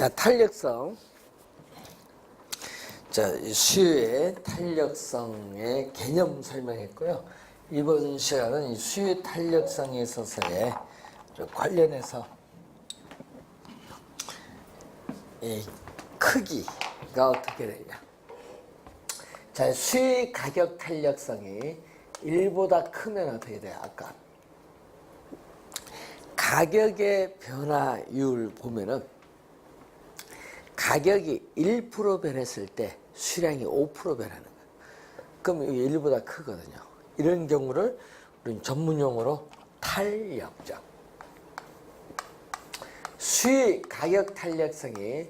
자, 탄력성. 자, 수요의 탄력성의 개념 설명했고요. 이번 시간은 이 수요 탄력성에 있어서의 관련해서 이 크기가 어떻게 되냐. 자, 수요 가격 탄력성이 1보다 크면 어떻게 돼요? 아까 가격의 변화율 보면은 가격이 1% 변했을 때 수량이 5% 변하는 거예요. 그럼 이게 1보다 크거든요. 이런 경우를 우리는 전문용어로 탄력적. 수요 가격 탄력성이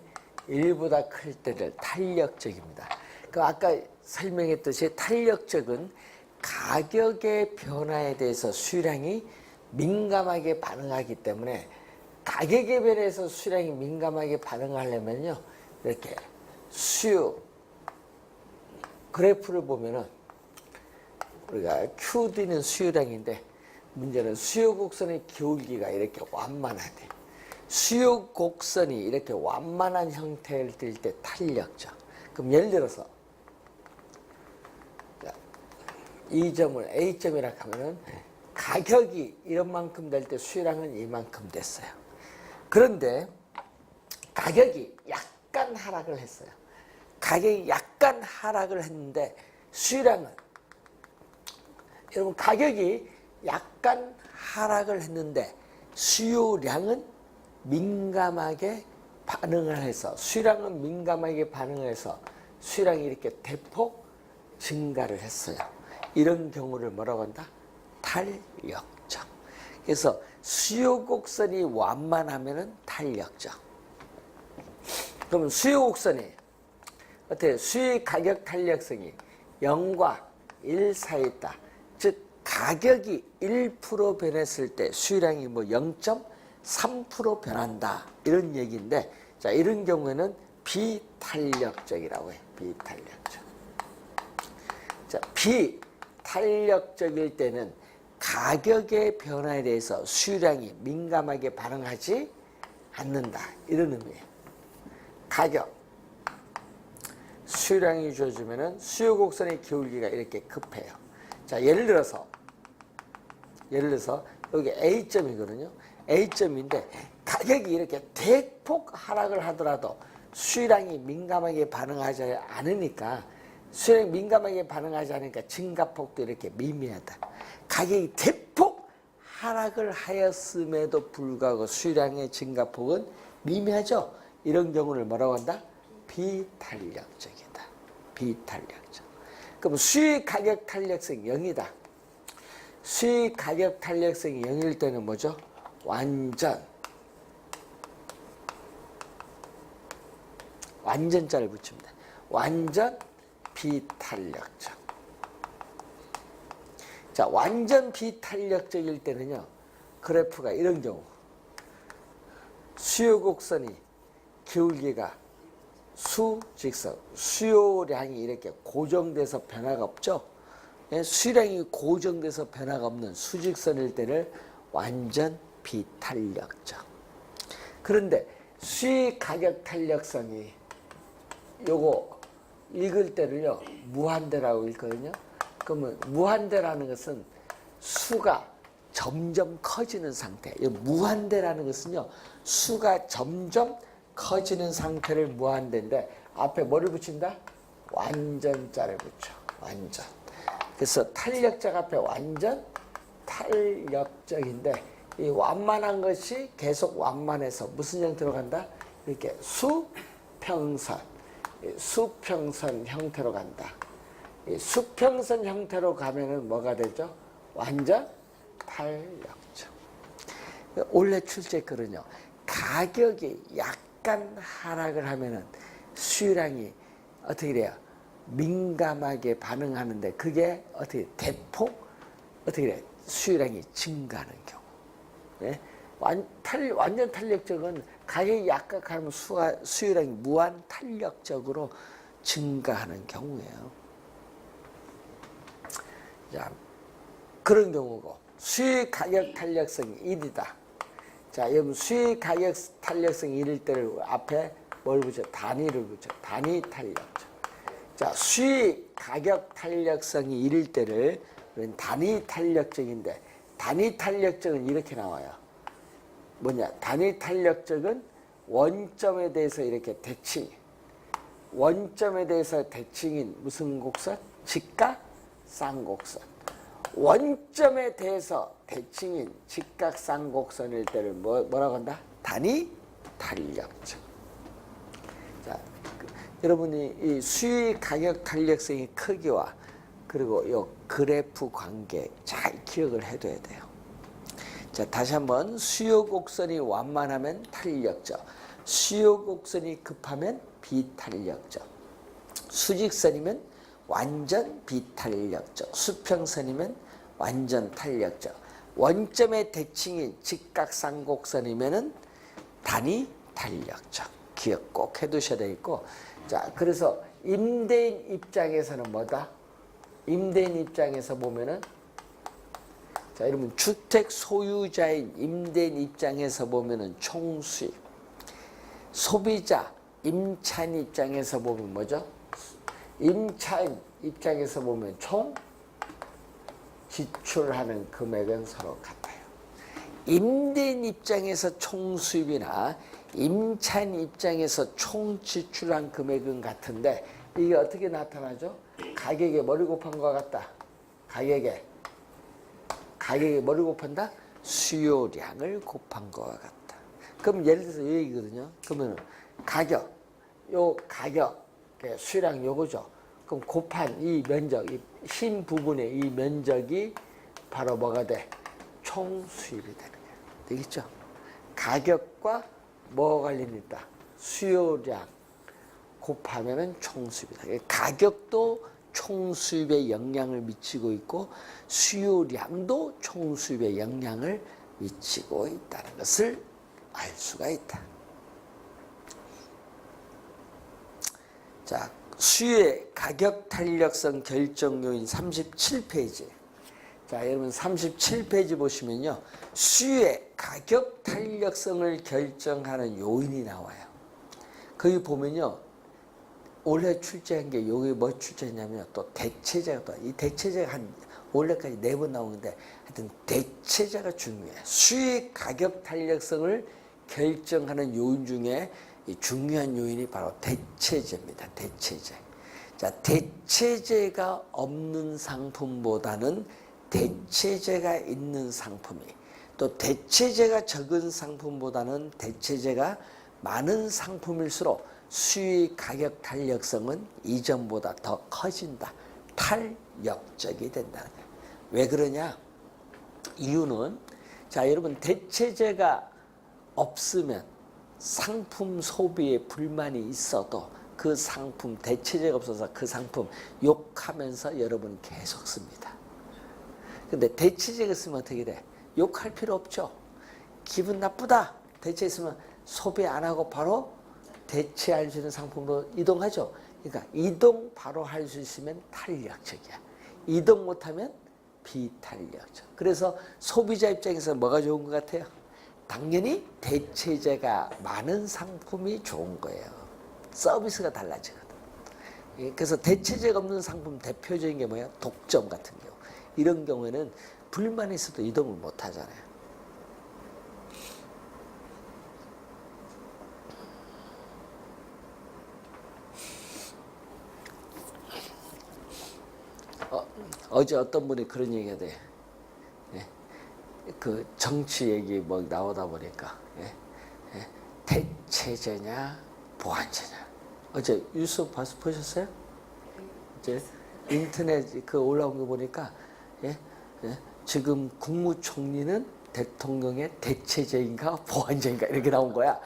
1보다 클 때를 탄력적입니다. 그 아까 설명했듯이 탄력적은 가격의 변화에 대해서 수량이 민감하게 반응하기 때문에 가격에 변해서 수량이 민감하게 반응하려면요, 이렇게 수요 그래프를 보면은 우리가 QD는 수요량인데 문제는 수요 곡선의 기울기가 이렇게 완만하대. 수요 곡선이 이렇게 완만한 형태를 띌 때 탄력적. 그럼 예를 들어서 이 점을 A점이라고 하면은 가격이 이런 만큼 될 때 수요량은 이만큼 됐어요. 그런데 가격이 약간 하락을 했어요. 가격이 약간 하락을 했는데 수요량은, 여러분 가격이 약간 하락을 했는데 수요량은 민감하게 반응을 해서, 수요량은 민감하게 반응을 해서 수요량이 이렇게 대폭 증가를 했어요. 이런 경우를 뭐라고 한다? 탄력적. 그래서 수요 곡선이 완만하면은 탄력적. 그러면 수요 곡선이 어때요? 수요 가격 탄력성이 0과 1 사이에 있다. 즉 가격이 1% 변했을 때 수요량이 뭐 0.3% 변한다. 이런 얘기인데, 자, 이런 경우에는 비탄력적이라고 해요. 비탄력적. 자, 비탄력적일 때는 가격의 변화에 대해서 수요량이 민감하게 반응하지 않는다. 이런 의미예요. 가격, 수요량이 주어지면은 수요 곡선의 기울기가 이렇게 급해요. 자, 예를 들어서 여기 A점이거든요. A점인데 가격이 이렇게 대폭 하락을 하더라도 수요량이 민감하게 반응하지 않으니까, 수요량이 민감하게 반응하지 않으니까 증가폭도 이렇게 미미하다. 가격이 대폭 하락을 하였음에도 불구하고 수요량의 증가폭은 미미하죠. 이런 경우를 뭐라고 한다? 비탄력적이다. 비탄력적. 그럼 수요 가격 탄력성이 0이다. 수요 가격 탄력성이 0일 때는 뭐죠? 완전자를 붙입니다. 완전 비탄력적. 자, 완전 비탄력적일 때는요, 그래프가 이런 경우, 수요 곡선이 기울기가 수직선, 수요량이 이렇게 고정돼서 변화가 없죠. 수요량이 고정돼서 변화가 없는 수직선일 때를 완전 비탄력적. 그런데 수요 가격 탄력성이 요거 읽을 때를요, 무한대라고 읽거든요. 그러면 무한대라는 것은 수가 점점 커지는 상태. 무한대라는 것은요, 수가 점점 커지는 상태를 무한대인데 앞에 뭐를 붙인다? 완전자를 붙여. 완전. 그래서 탄력적 앞에 완전 탄력적인데, 이 완만한 것이 계속 완만해서 무슨 형태로 간다? 이렇게 수평선 형태로 간다. 이 수평선 형태로 가면은 뭐가 되죠? 완전 탄력적. 올해 출제거든요. 가격이 약간 하락을 하면은 수요량이 어떻게 돼요? 민감하게 반응하는데, 그게 어떻게 대폭 어떻게 돼? 수요량이 증가하는 경우. 네? 완전 탄력적은 가격이 약간 하면 수요량이 무한 탄력적으로 증가하는 경우예요. 자, 그런 경우고, 수요 가격 탄력성이 1이다. 자, 여러분 수요 가격 탄력성이 1일 때를 앞에 뭘 붙여? 단위를 붙여. 단위 탄력적. 자, 수익 가격 탄력성이 이를 때를 우리는 단위 탄력적인데, 단위 탄력적은 이렇게 나와요. 뭐냐? 단위 탄력적은 원점에 대해서 이렇게 대칭. 원점에 대해서 대칭인 무슨 곡선? 직각 쌍곡선. 원점에 대해서 대칭인 직각 쌍곡선일 때를 뭐라고 한다? 단위 탄력적. 자, 여러분이 이 수익 가격 탄력성의 크기와 그리고 이 그래프 관계 잘 기억을 해둬야 돼요. 자, 다시 한번 수요 곡선이 완만하면 탄력적, 수요 곡선이 급하면 비탄력적, 수직선이면 완전 비탄력적, 수평선이면 완전 탄력적, 원점의 대칭인 직각쌍곡선이면은 단위 탄력적. 기억 꼭 해두셔야 되겠고, 자, 그래서 임대인 입장에서는 뭐다? 임대인 입장에서 보면은, 자, 여러분 주택 소유자인 임대인 입장에서 보면은 총수입, 소비자 임차인 입장에서 보면 뭐죠? 임차인 입장에서 보면 총 지출하는 금액은 서로 같아요. 임대인 입장에서 총 수입이나 임차인 입장에서 총 지출한 금액은 같은데, 이게 어떻게 나타나죠? 가격에 뭐를 곱한 것 같다? 가격에 뭐를 곱한다? 수요량을 곱한 것 같다. 그럼 예를 들어서 이 얘기거든요. 그러면 가격, 요 가격, 수요량 요거죠. 그럼 곱한 이 면적, 이 흰 부분의 이 면적이 바로 뭐가 돼? 총 수입이 되는 거예요. 되겠죠? 가격과 뭐가 관련이 있다? 수요량 곱하면은 총 수입이다. 가격도 총 수입에 영향을 미치고 있고 수요량도 총 수입에 영향을 미치고 있다는 것을 알 수가 있다. 자, 수요의 가격 탄력성 결정 요인 37페이지. 자, 여러분 37페이지 보시면요. 수요의 가격 탄력성을 결정하는 요인이 나와요. 거기 보면요. 올해 출제한 게 여기 뭐 출제했냐면 또 대체제가 또 이 대체제가 한 올해까지 4번 나오는데 하여튼 대체제가 중요해. 수익 가격 탄력성을 결정하는 요인 중에 이 중요한 요인이 바로 대체제입니다. 대체제. 자, 대체제가 없는 상품보다는 대체제가 있는 상품이, 또 대체제가 적은 상품보다는 대체제가 많은 상품일수록 수익 가격 탄력성은 이전보다 더 커진다. 탄력적이 된다는 거예요. 왜 그러냐? 이유는, 자, 여러분 대체제가 없으면 상품 소비에 불만이 있어도 그 상품, 대체제가 없어서 그 상품 욕하면서 여러분 계속 씁니다. 근데 대체제가 있으면 어떻게 돼? 욕할 필요 없죠. 기분 나쁘다. 대체 있으면 소비 안 하고 바로 대체할 수 있는 상품으로 이동하죠. 그러니까 이동 바로 할 수 있으면 탄력적이야. 이동 못하면 비탄력적. 그래서 소비자 입장에서 뭐가 좋은 것 같아요? 당연히 대체제가 많은 상품이 좋은 거예요. 서비스가 달라지거든. 그래서 대체제가 없는 상품 대표적인 게 뭐야? 독점 같은 경우. 이런 경우에는 불만이 있어도 이동을 못 하잖아요. 어제 어떤 분이 그런 얘기가 돼. 예. 그 정치 얘기 뭐 나오다 보니까 대체제냐 보완제냐. 어제 뉴스 보셨어요? 이제 인터넷 그 올라온 거 보니까 지금 국무총리는 대통령의 대체제인가 보완제인가 이렇게 나온 거야.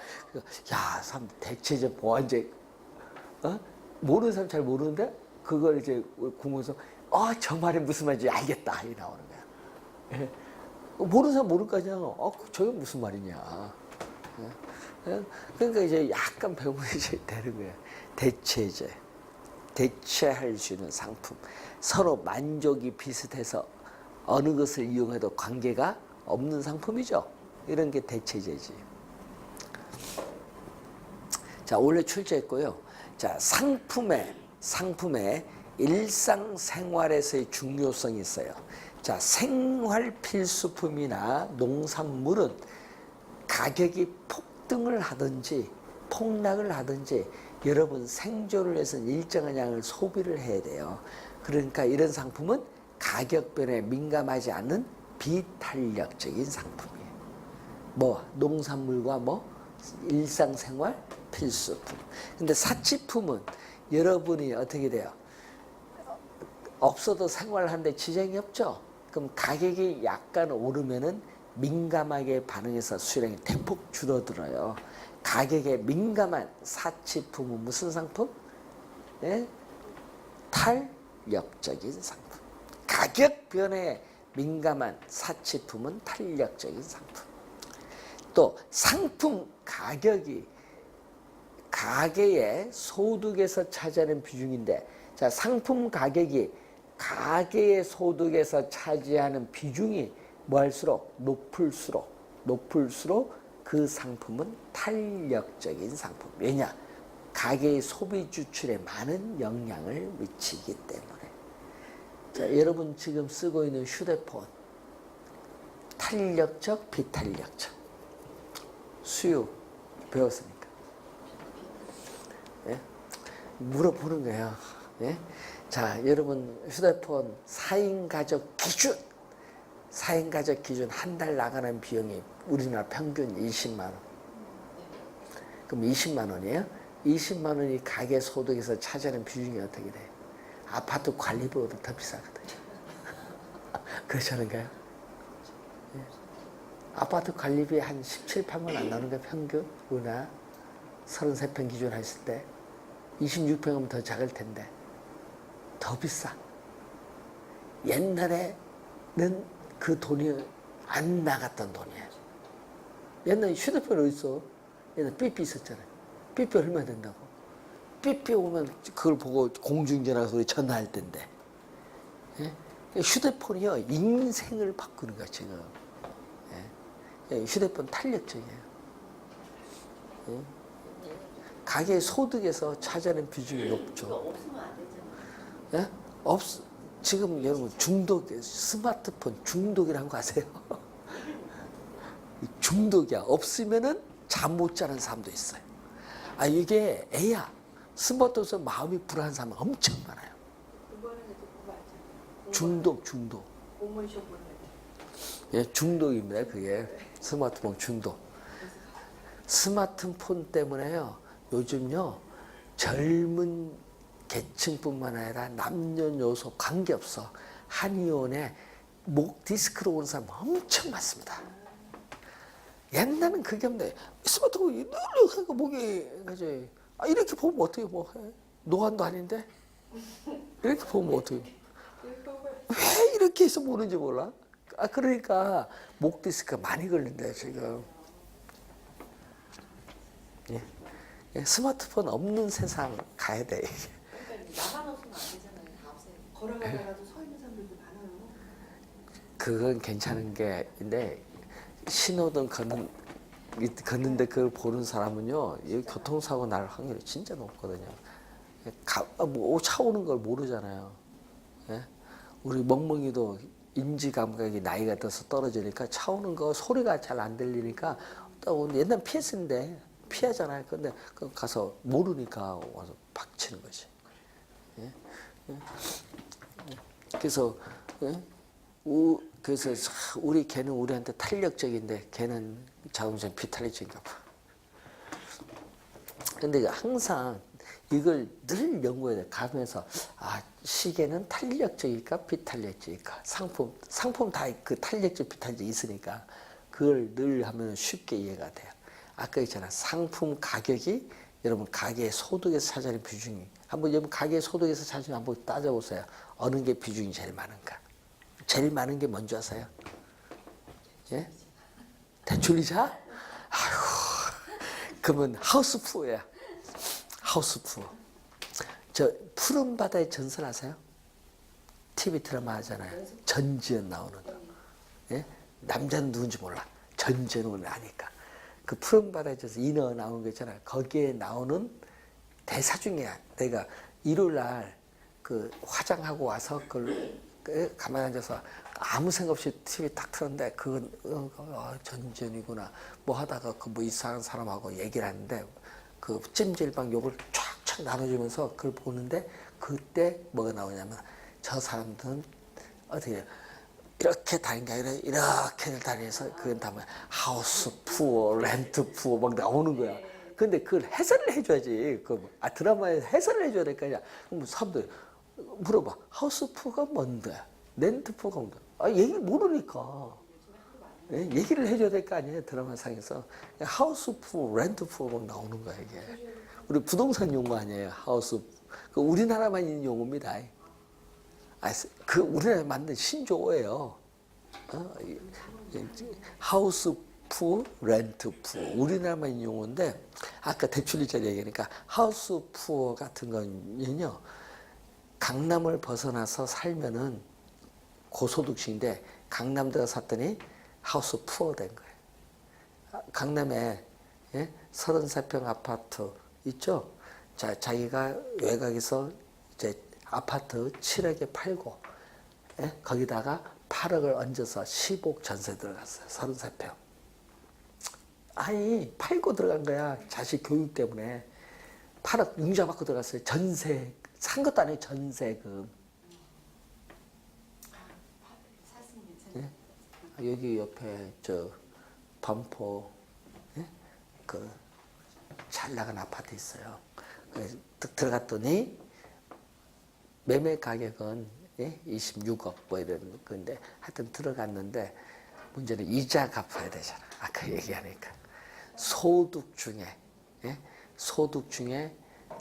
야, 사람 대체제 보완제 모르는 사람 잘 모르는데 그걸 이제 국무에서 저 말이 무슨 말인지 알겠다 이 나오는 거야. 모르는 사람 모를 거 아니야. 저게 무슨 말이냐. 그러니까 이제 약간 배우면 이제 되는 거야. 대체제, 대체할 수 있는 상품, 서로 만족이 비슷해서 어느 것을 이용해도 관계가 없는 상품이죠. 이런 게 대체제지. 자, 올해 출제했고요. 자, 상품의 일상생활에서의 중요성이 있어요. 자, 생활 필수품이나 농산물은 가격이 폭등을 하든지 폭락을 하든지 여러분 생존을 위해서는 일정한 양을 소비를 해야 돼요. 그러니까 이런 상품은 가격 변화에 민감하지 않는 비탄력적인 상품이에요. 뭐 농산물과 뭐 일상생활 필수품. 근데 사치품은 여러분이 어떻게 돼요? 없어도 생활하는데 지장이 없죠. 그럼 가격이 약간 오르면은 민감하게 반응해서 수요량이 대폭 줄어들어요. 가격에 민감한 사치품은 무슨 상품? 예? 탄력적인 상품. 가격 변화에 민감한 사치품은 탄력적인 상품. 또 상품 가격이 가계의 소득에서 차지하는 비중인데, 자, 상품 가격이 가계의 소득에서 차지하는 비중이 뭐할수록 높을수록 그 상품은 탄력적인 상품. 왜냐? 가계의 소비 지출에 많은 영향을 미치기 때문에. 자, 여러분 지금 쓰고 있는 휴대폰 탄력적, 비탄력적. 수요 배웠으니까. 예? 물어보는 거예요. 예? 자, 여러분 휴대폰 4인 가족 기준 4인 가족 기준 한 달 나가는 비용이 우리나라 평균 20만 원. 그럼 20만 원이에요? 20만 원이 가계 소득에서 차지하는 비중이 어떻게 돼요? 아파트 관리비보다 더 비싸거든요. 그렇지 않은가요? 예. 아파트 관리비 한 17, 18만 안 나오는 게 평균? 우리나라 33평 기준 했을 때 26평이면 더 작을 텐데 더 비싸. 옛날에는 그 돈이 안 나갔던 돈이에요. 옛날에 휴대폰 어디 있어? 옛날에 삐삐 있었잖아요. 삐삐 얼마 된다고? 삐삐 오면 그걸 보고 공중전화해서 우리 전화할 텐데. 예? 휴대폰이요 인생을 바꾸는 거야 지금. 예? 휴대폰 탄력적이에요. 예? 가계 소득에서 차지하는 비중이 높죠. 없으면 안 되잖아요. 예? 지금 여러분 스마트폰 중독이라는 거 아세요? 중독이야. 없으면은 잠 못 자는 사람도 있어요. 아, 이게 애야. 스마트폰에서 마음이 불안한 사람 엄청 많아요. 그거는 그거 알죠. 중독. 공무원 쇼핑. 예, 중독입니다. 그게 스마트폰 중독. 스마트폰 때문에요. 요즘요 젊은 계층뿐만 아니라 남녀노소 관계없어 한의원에 목 디스크로 오는 사람 엄청 많습니다. 옛날은 그게 없네. 스마트폰 늘 하니까 목이 가지. 아, 이렇게 보면 어떻게 뭐 해? 노안도 아닌데 이렇게 보면 어떻게? 왜 이렇게 해서 보는지 몰라? 아, 그러니까 목 디스크가 많이 걸린대요 지금. 예. 스마트폰 없는 세상 가야 돼. 나만 없으면 안 되잖아요. 다 없어요. 걸어가다가도 서 있는 사람들도 많아요. 그건 괜찮은 게인데 신호등 걷는데 그걸 보는 사람은요, 이 교통사고 날 확률이 진짜 높거든요. 차 오는 걸 모르잖아요. 예? 우리 멍멍이도 인지 감각이 나이가 들어서 떨어지니까 차 오는 거 소리가 잘 안 들리니까 옛날 피했는데 피하잖아요. 근데 가서 모르니까 와서 박치는 거지. 예? 예? 그래서 그래서 우리 개는 우리한테 탄력적인데 개는 자동차 비탄력적인가 봐. 근데 항상 이걸 늘 연구해야 돼. 가면서 시계는 탄력적일까 비탄력적일까? 상품 다 그 탄력적 비탄력 있으니까 그걸 늘 하면 쉽게 이해가 돼요. 아까 있잖아. 상품 가격이 여러분 가계 소득에서 차지하는 비중이 여러분 가계 소득에서 차지하는 한번 따져보세요. 어느 게 비중이 제일 많은가? 제일 많은 게 뭔지 아세요? 예? 대출이자? 아이고, 그러면 하우스푸어야. 하우스푸어. 저 푸른 바다의 전설 아세요? TV 드라마 하잖아요. 전지현 나오는 거. 예? 남자는 누군지 몰라. 전지현은 아니까. 그 푸른 바다에서 인어 나오는 거 있잖아요. 거기에 나오는 대사 중에 내가 일요일 날 그 화장하고 와서 그걸 가만히 앉아서 아무 생각 없이 TV 딱 틀었는데 그건 전전이구나 뭐 하다가 그 뭐 이상한 사람하고 얘기를 하는데 그 찜질방 욕을 쫙쫙 나눠주면서 그걸 보는데 그때 뭐가 나오냐면 저 사람들은 어떻게 이렇게 다닌 게 아니라 이렇게 다니면서 그건 다 뭐야 하우스 푸어, 렌트 푸어 막 나오는 거야. 근데 그걸 해설을 해줘야지. 드라마에 해설을 해줘야 될 거 아니야. 그럼 사람들 물어봐. 하우스 푸어가 뭔데? 렌트 푸어가 뭔데? 얘기를 모르니까. 예? 얘기를 해줘야 될 거 아니에요. 드라마상에서. 하우스 푸어, 렌트 푸어 막 나오는 거야, 이게. 우리 부동산 용어 아니에요. 하우스. 그 우리나라만 있는 용어입니다. 그 우리나라에 만든 신조어예요. 하우스 푸어, 렌트 푸어. 우리나라만 있는 용어인데 아까 대출이자 얘기하니까 하우스 푸어 같은 거는요. 강남을 벗어나서 살면은 고소득층인데 강남 들어 샀더니 하우스 푸어 된 거예요. 강남에 33평 아파트 있죠? 자기가 외곽에서 이제 아파트 7억에 팔고 거기다가 8억을 얹어서 10억 전세 들어갔어요. 33평. 아니 팔고 들어간 거야. 자식 교육 때문에. 8억 융자 받고 들어갔어요. 전세. 산 것도 아니고 전세금. 예? 여기 옆에 저 반포 그 잘 나간 아파트 있어요. 그래서 딱 들어갔더니 매매 가격은 26억 뭐 이런 건데 하여튼 들어갔는데 문제는 이자 갚아야 되잖아. 아까 얘기하니까 소득 중에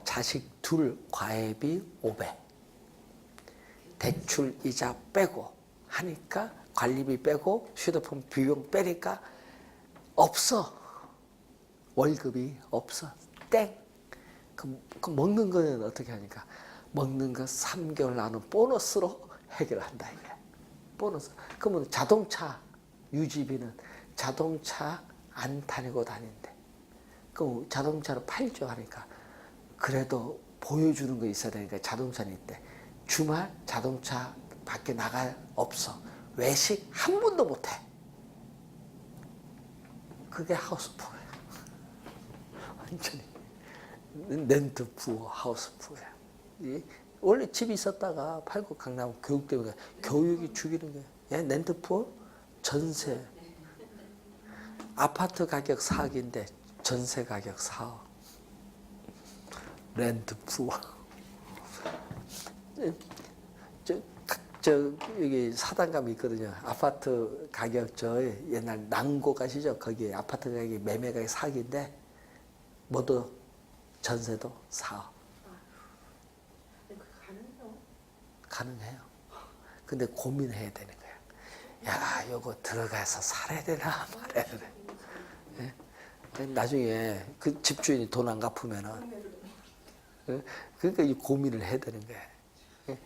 자식 둘 과외비 500 대출 이자 빼고 하니까 관리비 빼고 휴대폰 비용 빼니까 없어. 월급이 없어. 땡. 그 먹는 거는 어떻게 하니까 먹는 거 3개월 나는 보너스로 해결한다 이게. 보너스. 그러면 자동차 유지비는 자동차 안 타고 다닌대. 그럼 자동차를 팔죠 하니까 그래도 보여주는 거 있어야 되니까 자동차는 있대. 주말 자동차 밖에 나가 없어. 외식 한 번도 못 해. 그게 하우스푸어야. 완전히 렌트 푸어, 하우스푸어야. 원래 집이 있었다가 팔고 강남 교육 때문에 교육이 죽이는 거야. 렌트 푸어? 전세. 아파트 가격 4억인데 전세 가격 4억. 렌트 푸어. 저 여기 사단감이 있거든요. 아파트 가격 저 옛날 난고 가시죠? 거기 아파트 가격이 매매 가격이 4억인데 모두 전세도 4억. 가능해요. 근데 고민해야 되는 거야. 야, 요거 들어가서 살아야 되나 말아야 되나. 예? 나중에 그 집주인이 돈 안 갚으면은 그러니까 이 고민을 해야 되는 거야. 예?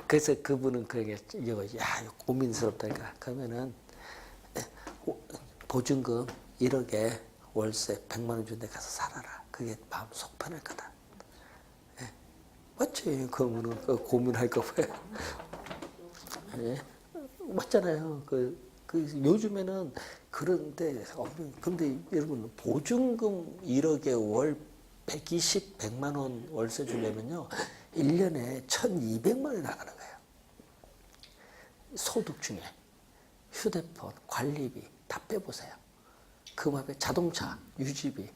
그래서 그분은 그러게 이거 야 고민스럽다니까. 그러면은 보증금 1억에 월세 100만 원 준데 가서 살아라. 그게 마음 속 편할 거다. 예? 맞지? 그러면은 고민할 거 뭐야? 예? 맞잖아요. 요즘에는 그런데 근데 여러분 보증금 1억에 월 120, 100만 원 월세 주려면요 1년에 1,200만 원이 나가는 거예요. 소득 중에 휴대폰, 관리비 다 빼보세요. 그 다음에 자동차, 유지비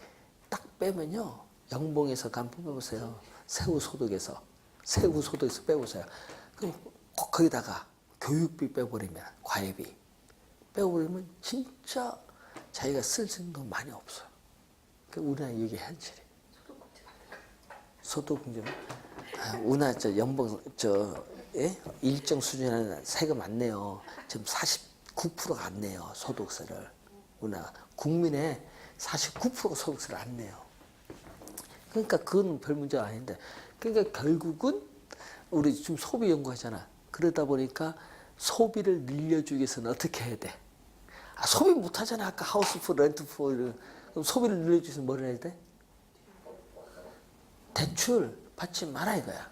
딱 빼면요 연봉에서 간부 빼보세요. 세후소득에서 빼보세요. 그럼 거기다가 교육비 빼버리면 과외비 빼버리면 진짜 자기가 쓸 수 있는 돈 많이 없어요. 우리나라 이게 현실이에요. 소득공제는 우리나라 저 연봉 일정 수준에는 세금 안 내요. 지금 49%가 안 내요 소득세를. 우리나라 국민의 49%가 소득세를 안 내요. 그러니까 그건 별 문제가 아닌데. 그러니까 결국은 우리 지금 소비 연구하잖아. 그러다 보니까 소비를 늘려주기 위해서는 어떻게 해야 돼? 소비 못하잖아. 아까 하우스푸, 렌트푸. 그럼 소비를 늘려주면서 뭘 해야 돼? 대출 받지 마라 이거야.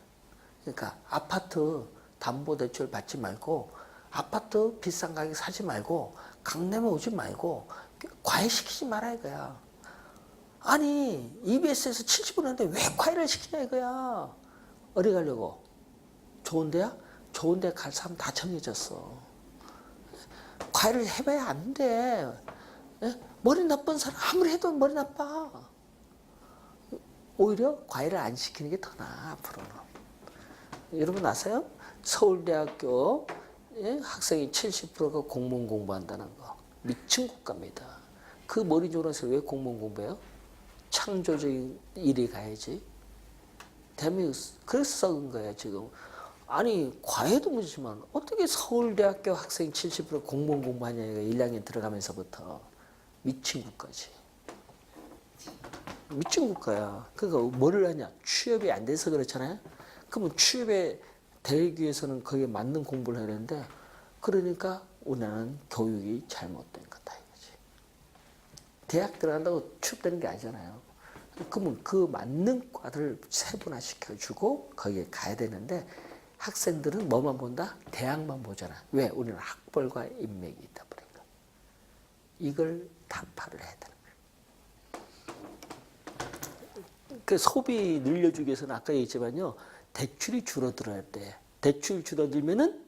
그러니까 아파트 담보대출 받지 말고 아파트 비싼 가격 사지 말고 강남에 오지 말고 과외시키지 마라 이거야. 아니 EBS에서 70원 하는데 왜 과외를 시키냐 이거야. 어디 가려고? 좋은 데야? 좋은 데 갈 사람 다 정해졌어. 과외를 해봐야 안 돼. 예? 머리 나쁜 사람 아무리 해도 머리 나빠. 오히려 과외를 안 시키는 게 더 나아 앞으로는. 여러분 아세요? 서울대학교 학생이 70%가 공무원 공부한다는 거. 미친 국가입니다. 그 머리 좋아서 왜 공무원 공부해요? 창조적인 일이 가야지. 대한민국 그래서 썩은 거야 지금. 아니 과외도 문제지만 어떻게 서울대학교 학생 70% 공무원 공부하냐 이거 1학년 들어가면서부터. 미친 국가지. 미친 국가야. 그러니까 뭐를 하냐? 취업이 안 돼서 그렇잖아요. 그러면 취업에 되기 위해서는 거기에 맞는 공부를 해야 되는데 그러니까 우리나라는 교육이 잘못된 거다 이거지. 대학 들어간다고 취업되는 게 아니잖아요. 그러면 그 맞는 과를 세분화시켜주고 거기에 가야 되는데 학생들은 뭐만 본다? 대학만 보잖아. 왜? 우리는 학벌과 인맥이 있다 보니까. 이걸 타파를 해야 되는 거예요. 그 소비 늘려주기 위해서는 아까 얘기했지만요. 대출이 줄어들어야 돼. 대출 줄어들면은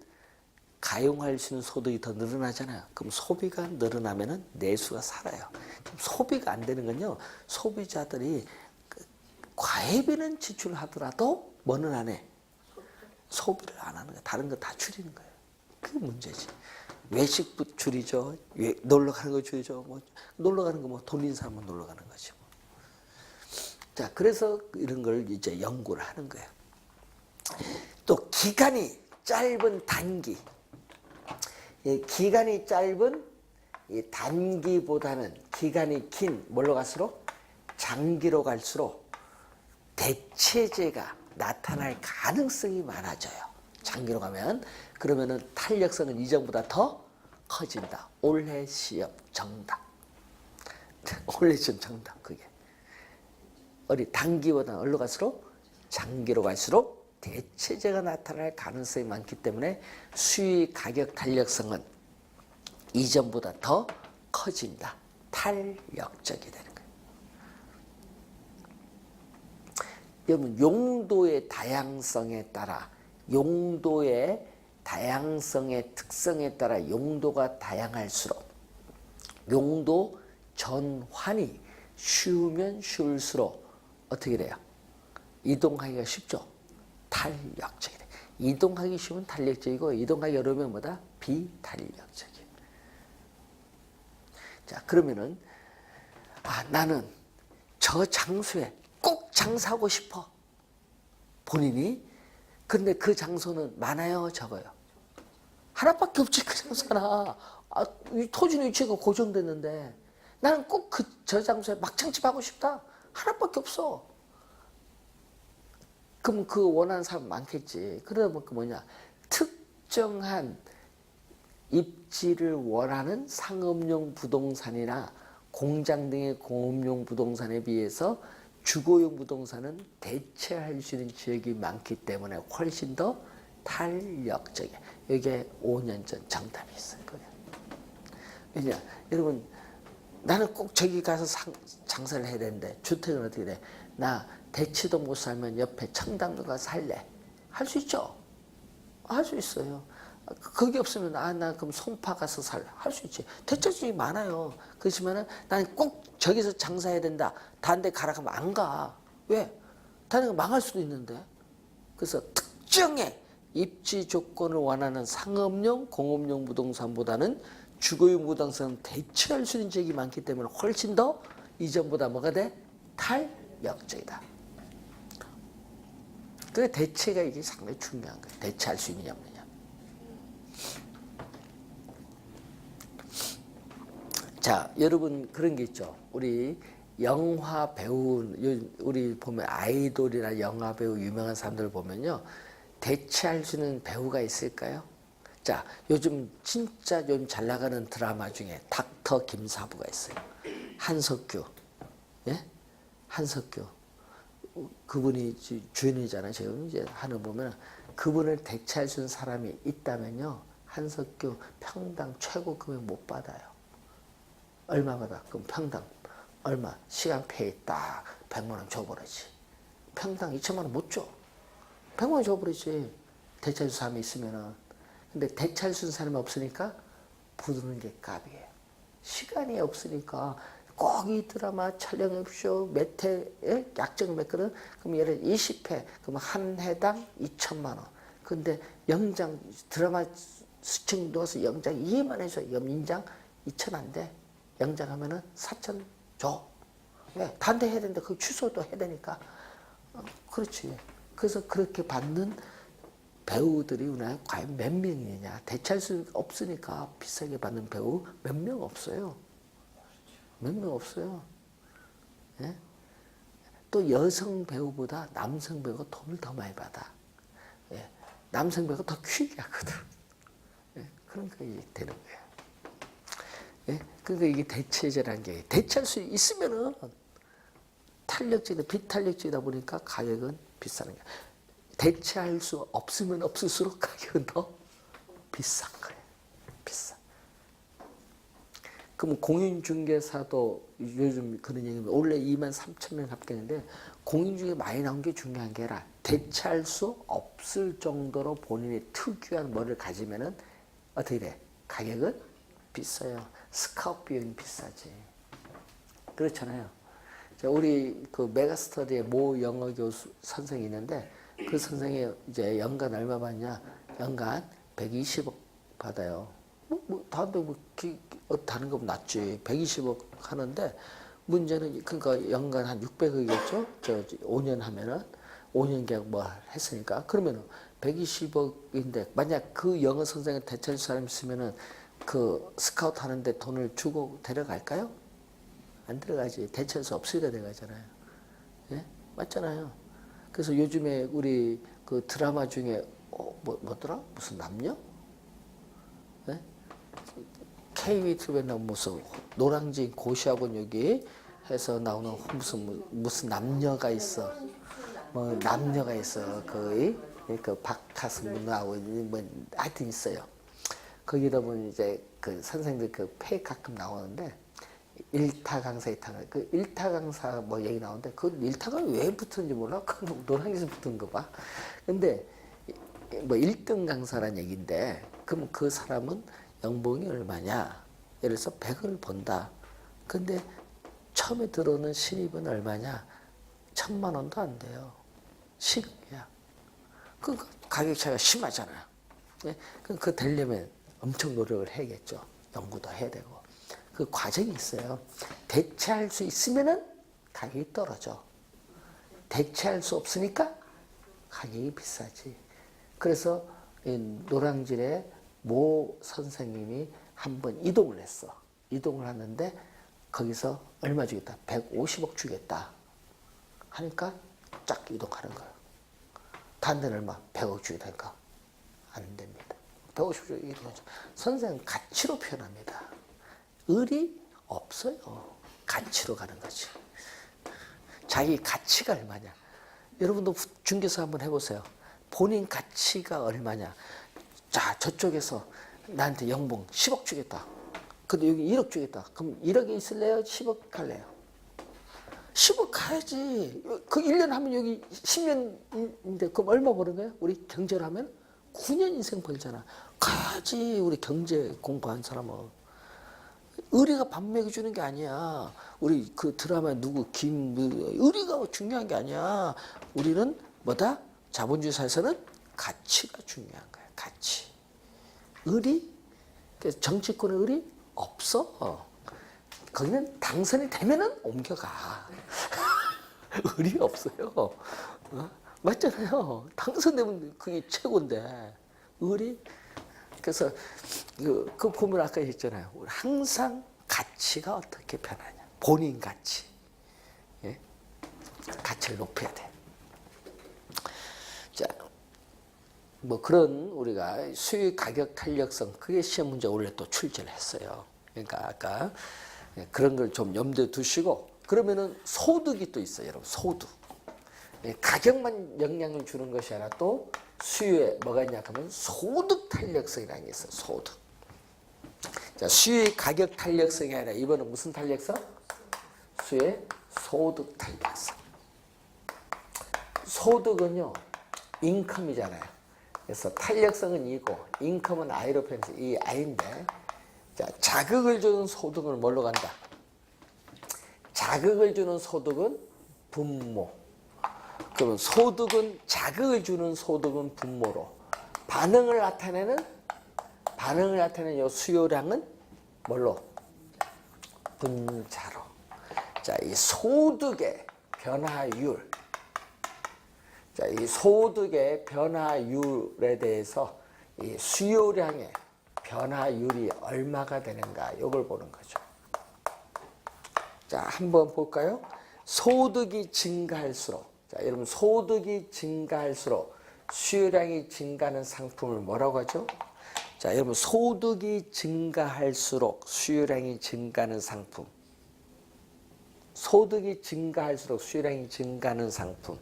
가용할 수 있는 소득이 더 늘어나잖아요. 그럼 소비가 늘어나면은 내수가 살아요. 소비가 안 되는 건요. 소비자들이 과외비는 지출하더라도 뭐는 안 해? 소비를 안 하는 거야. 다른 거 다 줄이는 거예요. 그게 문제지. 외식부 줄이죠. 놀러 가는 거 줄이죠. 뭐 놀러 가는 거 뭐 돈 있는 사람은 놀러 가는 거지. 뭐. 자, 그래서 이런 걸 이제 연구를 하는 거예요. 또 기간이 짧은 단기. 기간이 짧은 단기보다는 기간이 긴 뭘로 갈수록 장기로 갈수록 대체제가 나타날 가능성이 많아져요. 장기로 가면. 그러면은 탄력성은 이전보다 더 커진다. 올해 시험 정답. 올해 시험 정답 그게. 어디 단기보다는 어디로 갈수록 장기로 갈수록 대체제가 나타날 가능성이 많기 때문에 수익 가격 탄력성은 이전보다 더 커진다. 탄력적이 되는 거예요. 여러분 용도의 다양성에 따라 용도의 다양성의 특성에 따라 용도가 다양할수록 용도 전환이 쉬우면 쉬울수록 어떻게 돼요? 이동하기가 쉽죠? 탄력적이 돼. 이동하기 쉬우면 탄력적이고 이동하기 어려우면 뭐다? 비탄력적이에요. 자, 그러면은 나는 저 장소에 꼭 장사하고 싶어. 본인이. 근데 그 장소는 많아요, 적어요? 하나밖에 없지 그 장소 하나. 이 토지 위치가 고정됐는데 나는 꼭 저 장소에 막창집 하고 싶다. 하나밖에 없어. 그럼 그 원하는 사람 많겠지. 그러다 보니까 뭐냐? 특정한 입지를 원하는 상업용 부동산이나 공장 등의 공업용 부동산에 비해서 주거용 부동산은 대체할 수 있는 지역이 많기 때문에 훨씬 더 탄력적이에요. 이게 5년 전 정답이 있어요. 왜냐? 여러분 나는 꼭 저기 가서 장사를 해야 되는데 주택은 어떻게 돼? 나 대치도 못 살면 옆에 청담도 가서 살래. 할 수 있죠? 할 수 있어요. 거기 없으면 나 그럼 송파 가서 살래. 할 수 있지. 대체적이 많아요. 그렇지만은 나는 꼭 저기서 장사해야 된다. 다른 데 가라 하면 안 가. 왜? 다른 데 망할 수도 있는데. 그래서 특정의 입지 조건을 원하는 상업용, 공업용 부동산보다는 주거용 부동산은 대체할 수 있는 지역이 많기 때문에 훨씬 더 이전보다 뭐가 돼? 탄력적이다. 그 대체가 이게 상당히 중요한 거예요. 대체할 수 있느냐 없느냐. 자, 여러분 그런 게 있죠. 우리 영화 배우, 우리 보면 아이돌이나 영화 배우 유명한 사람들 보면요. 대체할 수 있는 배우가 있을까요? 자, 요즘 진짜 요즘 잘 나가는 드라마 중에 닥터 김사부가 있어요. 한석규. 예? 한석규. 그분이 주인이잖아요. 지금 이제 하는 보면 그분을 대체할 수 있는 사람이 있다면요. 한석규 평당 최고 금액 못 받아요. 얼마 받아? 그럼 평당 얼마? 시간 페이 딱 100만 원 줘버리지. 평당 2천만 원 못 줘. 100만 원 줘버리지. 대체할 수 사람이 있으면은. 근데 대체할 수 있는 사람이 없으니까 부르는 게 값이에요. 시간이 없으니까 꼭 이 드라마 촬영해보쇼. 몇 회에 약정 몇 거든. 그럼 예를 20회. 그럼 한 회당 2천만 원. 근데 영장 드라마 수청 넣어서 영장 이해만 해줘. 인장 2천 안 돼. 영장하면은 4천 줘. 왜? 단대 해야 되는데 그 취소도 해야 되니까. 그렇지. 그래서 그렇게 받는 배우들이 우리나라에 과연 몇 명이냐. 대체할 수 없으니까 비싸게 받는 배우 몇 명 없어요. 몇 명 없어요. 예? 또 여성 배우보다 남성 배우가 돈을 더 많이 받아. 예? 남성 배우가 더 퀴리하거든. 예? 그러니까 이게 되는 거야. 예? 그러니까 이게 대체제라는 게 대체할 수 있으면은 탄력적이다, 비탄력적이다 보니까 가격은 비싸는 거야. 대체할 수 없으면 없을수록 가격은 더 비싼 거예요. 비싸. 그럼 공인중개사도 요즘 그런 얘기는 원래 23,000명 합격인데 공인중개 많이 나온 게 중요한 게 아니라 대체할 수 없을 정도로 본인의 특유한 뭐를 가지면은 어떻게 돼? 가격은 비싸요. 스카우트 비용이 비싸지. 그렇잖아요. 우리 그 메가스터디의 모 영어 교수 선생이 있는데 그 선생이 이제 연간 얼마 받냐? 연간 120억 받아요. 다른데 다른 거 낫지. 120억 하는데 문제는 그러니까 연간 한 600억이겠죠? 5년 하면은 5년 계약 뭐 했으니까 그러면은 120억인데 만약 그 영어 선생을 대체할 사람 있으면은 그 스카우트 하는데 돈을 주고 데려갈까요? 안 들어가지. 대체할 수 없으니까 데려가잖아요. 예? 맞잖아요. 그래서 요즘에 우리 그 드라마 중에 뭐더라? 무슨 남녀? 예? K-튜브에 나온 무슨 노량진 고시학원 여기 해서 나오는 무슨 남녀가 있어. 뭐 남녀가 있어. 그 박하승 나오고 뭐 하여튼 있어요. 거기다 보면 이제 그 선생님들 그 회 가끔 나오는데 1타 강사, 2타 강사. 그 1타 강사 뭐 얘기 나오는데 그 1타가 왜 붙었는지 몰라. 그 노량진에서 붙은 거 봐. 근데 뭐 1등 강사란 얘기인데 그럼 그 사람은 연봉이 얼마냐? 예를 들어서 100을 번다. 근데 처음에 들어오는 신입은 얼마냐? 1,000만 원도 안 돼요. 시급이야. 그 가격 차이가 심하잖아요. 네? 그거 되려면 엄청 노력을 해야겠죠. 연구도 해야 되고. 그 과정이 있어요. 대체할 수 있으면은 가격이 떨어져. 대체할 수 없으니까 가격이 비싸지. 그래서 노량진에 모 선생님이 한번 이동을 했어. 이동을 하는데 거기서 얼마 주겠다? 150억 주겠다. 하니까 쫙 이동하는 거예요. 다른 데는 얼마? 100억 주겠다니까. 안 됩니다. 150억 주겠다. 선생은 가치로 표현합니다. 을이 없어요. 가치로 가는 거지. 자기 가치가 얼마냐. 여러분도 중개사 한번 해보세요. 본인 가치가 얼마냐. 자, 저쪽에서 나한테 연봉 10억 주겠다. 근데 여기 1억 주겠다. 그럼 1억에 있을래요? 10억 갈래요? 10억 가야지. 그 1년 하면 여기 10년인데 그럼 얼마 버는 거야? 우리 경제를 하면 9년 인생 벌잖아. 가야지. 우리 경제 공부한 사람은. 의리가 밥 먹여주는 게 아니야. 우리 그 드라마 누구 의리가 중요한 게 아니야. 우리는 뭐다? 자본주의 사회에서는 가치가 중요한 거야. 가치. 의리? 정치권의 의리? 없어. 거기는 당선이 되면은 ом겨가. 의리 없어요. 맞잖아요. 당선되면 그게 최고인데. 의리? 그래서 그 보면 아까 했잖아요. 항상 가치가 어떻게 변하냐. 본인 가치. 예? 가치를 높여야 돼. 자, 뭐 그런 우리가 수요 가격 탄력성 그게 시험 문제 원래 또 출제를 했어요. 그러니까 아까 그런 걸 좀 염두에 두시고 그러면은 소득이 또 있어요, 여러분. 소득. 가격만 영향을 주는 것이 아니라 또 수요에 뭐가 있냐 하면 소득 탄력성이라는 게 있어요. 소득. 자, 수요의 가격 탄력성이 아니라 이번은 무슨 탄력성? 수요의 소득 탄력성. 소득은요, 인컴이잖아요. 그래서 탄력성은 이고, 인컴은 I로 표현해서 이 I인데, 자, 자극을 주는 소득은 뭘로 간다? 자극을 주는 소득은 분모. 그러면 소득은 자극을 주는 소득은 분모로, 반응을 나타내는 이 수요량은 뭘로? 분자로. 자, 이 소득의 변화율. 자, 이 소득의 변화율에 대해서 이 수요량의 변화율이 얼마가 되는가, 이걸 보는 거죠. 자, 한번 볼까요? 소득이 증가할수록, 자, 여러분, 소득이 증가할수록 수요량이 증가하는 상품을 뭐라고 하죠? 자, 여러분, 소득이 증가할수록 수요량이 증가하는 상품. 소득이 증가할수록 수요량이 증가하는 상품.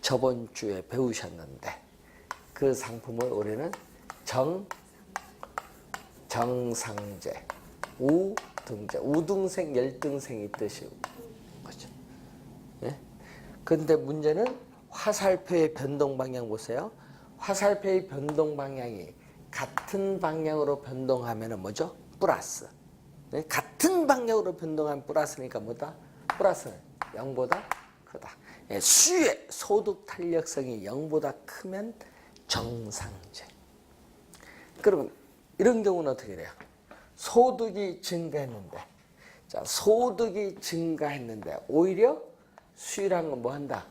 저번 주에 배우셨는데 그 상품을 우리는 정상제, 우등제, 우등생, 열등생이 뜻이 거죠. 예? 근데 문제는 화살표의 변동 방향 보세요. 화살표의 변동 방향이 같은 방향으로 변동하면은 뭐죠? 플러스. 네? 같은 방향으로 변동하면 플러스니까 뭐다? 플러스는 0보다 크다. 예, 수의 소득 탄력성이 0보다 크면 정상제. 그러면 이런 경우는 어떻게 돼요? 소득이 증가했는데, 자, 소득이 증가했는데 오히려 수요량은 뭐 한다?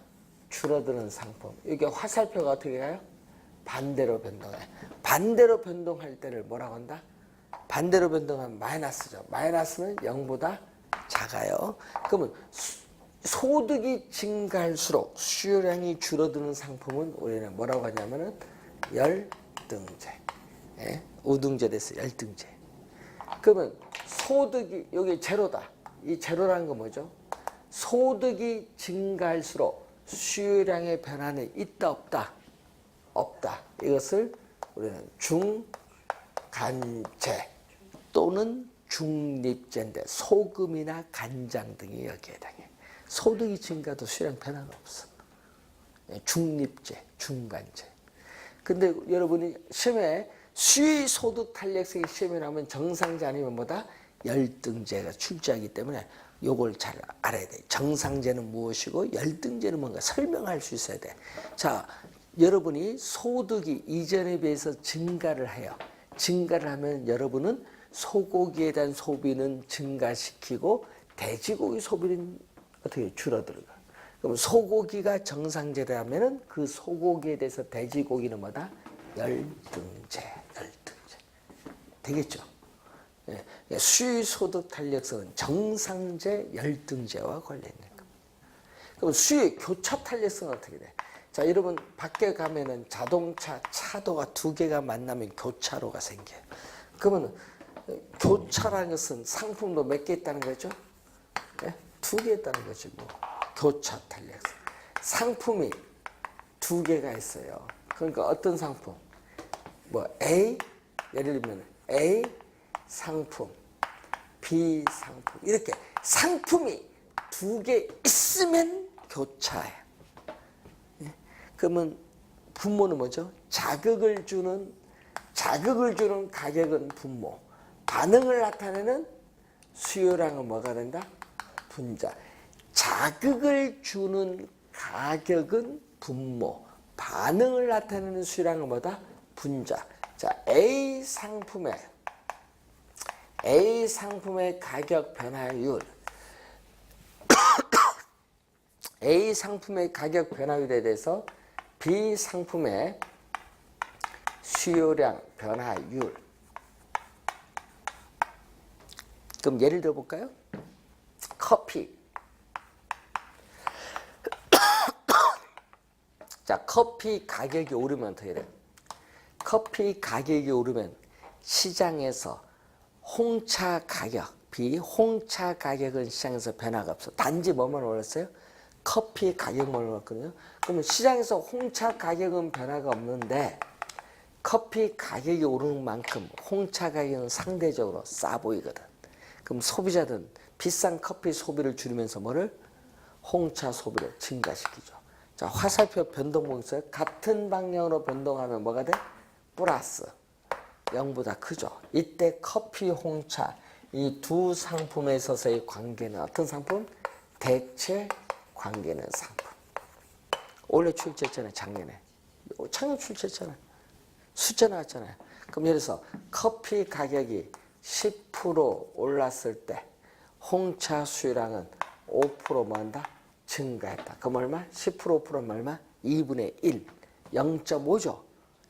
줄어드는 상품. 이게 화살표가 어떻게 가요? 반대로 변동해. 반대로 변동할 때를 뭐라고 한다? 반대로 변동하면 마이너스죠. 마이너스는 0보다 작아요. 그러면 소득이 증가할수록 수요량이 줄어드는 상품은 우리는 뭐라고 하냐면은 열등제. 예? 우등제 됐어요. 열등제. 그러면 소득이 여기 제로다. 이 제로라는 건 뭐죠? 소득이 증가할수록 수요량의 변화는 있다 없다? 없다. 이것을 우리는 중간제 또는 중립제인데 소금이나 간장 등이 여기에 해당해. 소득이 증가도 수요량 변화가 없어. 중립제, 중간제. 근데 여러분이 시험에 수의 소득 탄력성이 시험에 나오면 정상제 아니면 뭐다? 열등제가 출제하기 때문에 요걸 잘 알아야 돼. 정상제는 무엇이고 열등제는 뭔가 설명할 수 있어야 돼. 자, 여러분이 소득이 이전에 비해서 증가를 해요. 증가를 하면 여러분은 소고기에 대한 소비는 증가시키고 돼지고기 소비는 어떻게 줄어들어가. 그럼 소고기가 정상제라면은 그 소고기에 대해서 돼지고기는 뭐다? 열등제. 되겠죠? 예. 수의 소득 탄력성은 정상제, 열등제와 관련된 겁니다. 그럼 수의 교차 탄력성은 어떻게 돼? 자, 여러분 밖에 가면은 자동차, 차도가 두 개가 만나면 교차로가 생겨요. 그러면 교차라는 것은 상품도 몇 개 있다는 거죠? 네? 두 개 있다는 거죠. 뭐. 교차 탄력성. 상품이 두 개가 있어요. 그러니까 어떤 상품? 뭐 A, 예를 들면 A 상품, B 상품 이렇게 상품이 두 개 있으면 교차예요. 예? 그러면 분모는 뭐죠? 자극을 주는 가격은 분모, 반응을 나타내는 수요량은 뭐가 된다? 분자. 자극을 주는 가격은 분모, 반응을 나타내는 수요량은 뭐다? 분자. 자, A 상품의 가격 변화율. A 상품의 가격 변화율에 대해서 B 상품의 수요량 변화율. 그럼 예를 들어 볼까요? 커피. 자, 커피 가격이 오르면 어떻게 돼? 커피 가격이 오르면 시장에서 홍차 가격, 비홍차 가격은 시장에서 변화가 없어. 단지 뭐만 올랐어요? 커피 가격만 올랐거든요. 그러면 시장에서 홍차 가격은 변화가 없는데 커피 가격이 오르는 만큼 홍차 가격은 상대적으로 싸 보이거든. 그럼 소비자들은 비싼 커피 소비를 줄이면서 뭐를? 홍차 소비를 증가시키죠. 자, 화살표 변동 보이세요? 같은 방향으로 변동하면 뭐가 돼? 플러스 0보다 크죠. 이때 커피, 홍차 이 두 상품에 있어서의 관계는 어떤 상품? 대체 관계는 상품. 올해 출제했잖아요. 작년에. 작년 출제했잖아요. 숫자 나왔잖아요. 그럼 예를 들어서 커피 가격이 10% 올랐을 때 홍차 수요량은 5% 뭐한다? 증가했다. 그럼 얼마? 10% 5%면 얼마? 2분의 1. 0.5죠.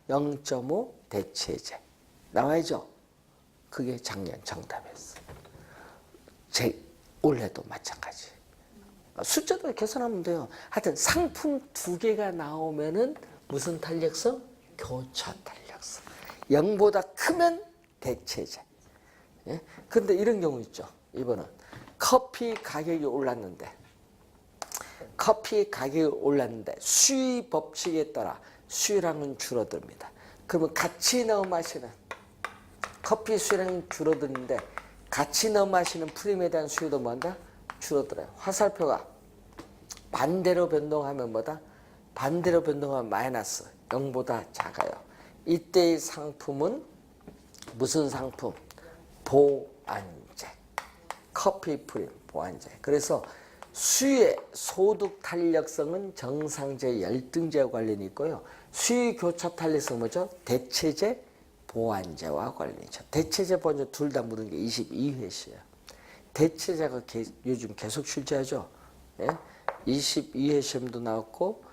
0.5 대체제. 나와야죠. 그게 작년 정답이었어. 올해도 마찬가지. 숫자도 계산하면 돼요. 하여튼 상품 두 개가 나오면은 무슨 탄력성? 교차 탄력성. 0보다 크면 대체제. 예? 근데 이런 경우 있죠. 이번은 커피 가격이 올랐는데 수의 법칙에 따라 수요량은 줄어듭니다. 그러면 같이 넣어 마시는 커피 수요량이 줄어드는데 같이 넣어 마시는 프림에 대한 수요도 뭐한다? 줄어들어요. 화살표가 반대로 변동하면 뭐다? 반대로 변동하면 마이너스 0보다 작아요. 이때의 상품은 무슨 상품? 보완제. 커피 프림 보완제. 그래서 수의 소득 탄력성은 정상제 열등제와 관련이 있고요. 수의 교차 탄력성은 뭐죠? 대체제 보완제와 관련이 있죠. 대체제 보완제 둘 다 물은 게 22회시예요. 대체제가 요즘 계속 출제하죠. 예? 22회 시험도 나왔고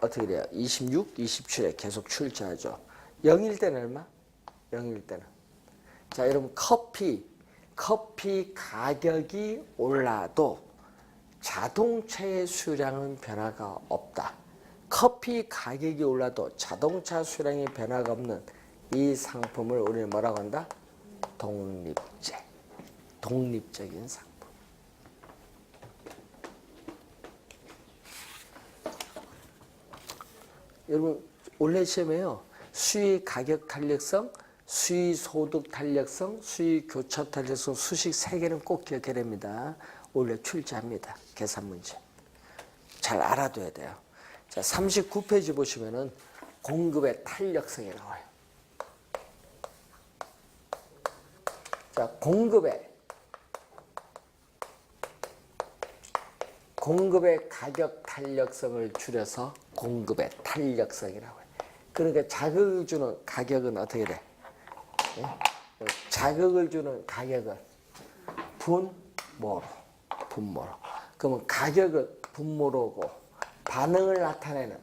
어떻게 돼요? 26, 27에 계속 출제하죠. 0일 때는 얼마? 0일 때는. 자, 여러분 커피 가격이 올라도 자동차의 수량은 변화가 없다. 커피 가격이 올라도 자동차 수량이 변화가 없는 이 상품을 우리는 뭐라고 한다? 독립제. 독립적인 상품. 여러분 올해 시험에요. 수의 가격 탄력성, 수의 소득 탄력성, 수의 교차 탄력성 수식 3개는 꼭 기억해야 됩니다. 올해 출제합니다. 계산 문제. 잘 알아둬야 돼요. 자, 39페이지 보시면은 공급의 탄력성이 나와요. 자, 공급의 가격 탄력성을 줄여서 공급의 탄력성이라고 해요. 그러니까 자극을 주는 가격은 어떻게 돼? 자극을 주는 가격은 분모로. 그러면 가격은 분모로고 반응을 나타내는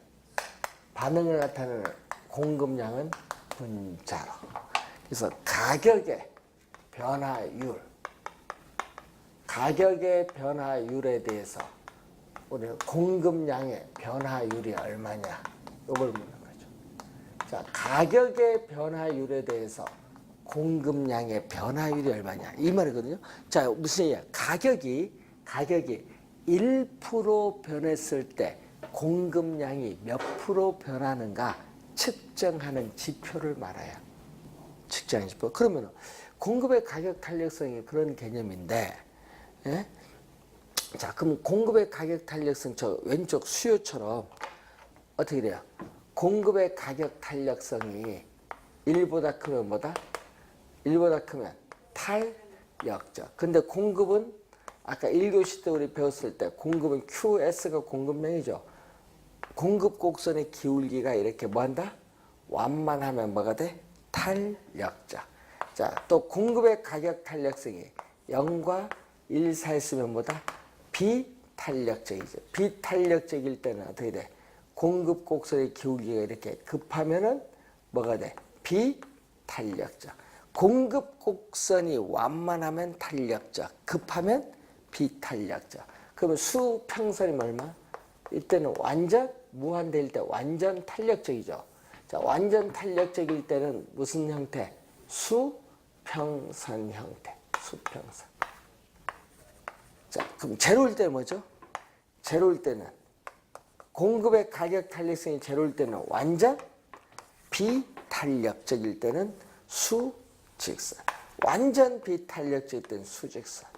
공급량은 분자로. 그래서 가격의 변화율에 대해서 우리는 공급량의 변화율이 얼마냐 이걸 묻는 거죠. 자, 가격의 변화율에 대해서 공급량의 변화율이 얼마냐 이 말이거든요. 자, 무슨 얘기야? 가격이 1% 변했을 때 공급량이 몇 프로 변하는가 측정하는 지표를 말해요. 측정하는 지표. 그러면 공급의 가격 탄력성이 그런 개념인데, 예? 자, 그럼 공급의 가격 탄력성 저 왼쪽 수요처럼 어떻게 돼요? 공급의 가격 탄력성이 1보다 크면 뭐다? 1보다 크면 탄력적. 근데 공급은 아까 1교시 때 우리 배웠을 때 공급은 QS가 공급량이죠. 공급 곡선의 기울기가 이렇게 뭐한다? 완만하면 뭐가 돼? 탄력적. 자, 또 공급의 가격 탄력성이 0과 1 사이에 있으면 뭐다? 비탄력적이죠. 비탄력적일 때는 어떻게 돼? 공급 곡선의 기울기가 이렇게 급하면은 뭐가 돼? 비탄력적. 공급 곡선이 완만하면 탄력적, 급하면 비탄력적. 그러면 수평선이 얼마? 이때는 완전 무한대일 때 완전 탄력적이죠. 자, 완전 탄력적일 때는 무슨 형태? 수평선 형태. 수평선. 자, 그럼 제로일 때는 뭐죠? 제로일 때는 공급의 가격 탄력성이 제로일 때는 완전 비탄력적일 때는 수직선. 완전 비탄력적일 때는 수직선.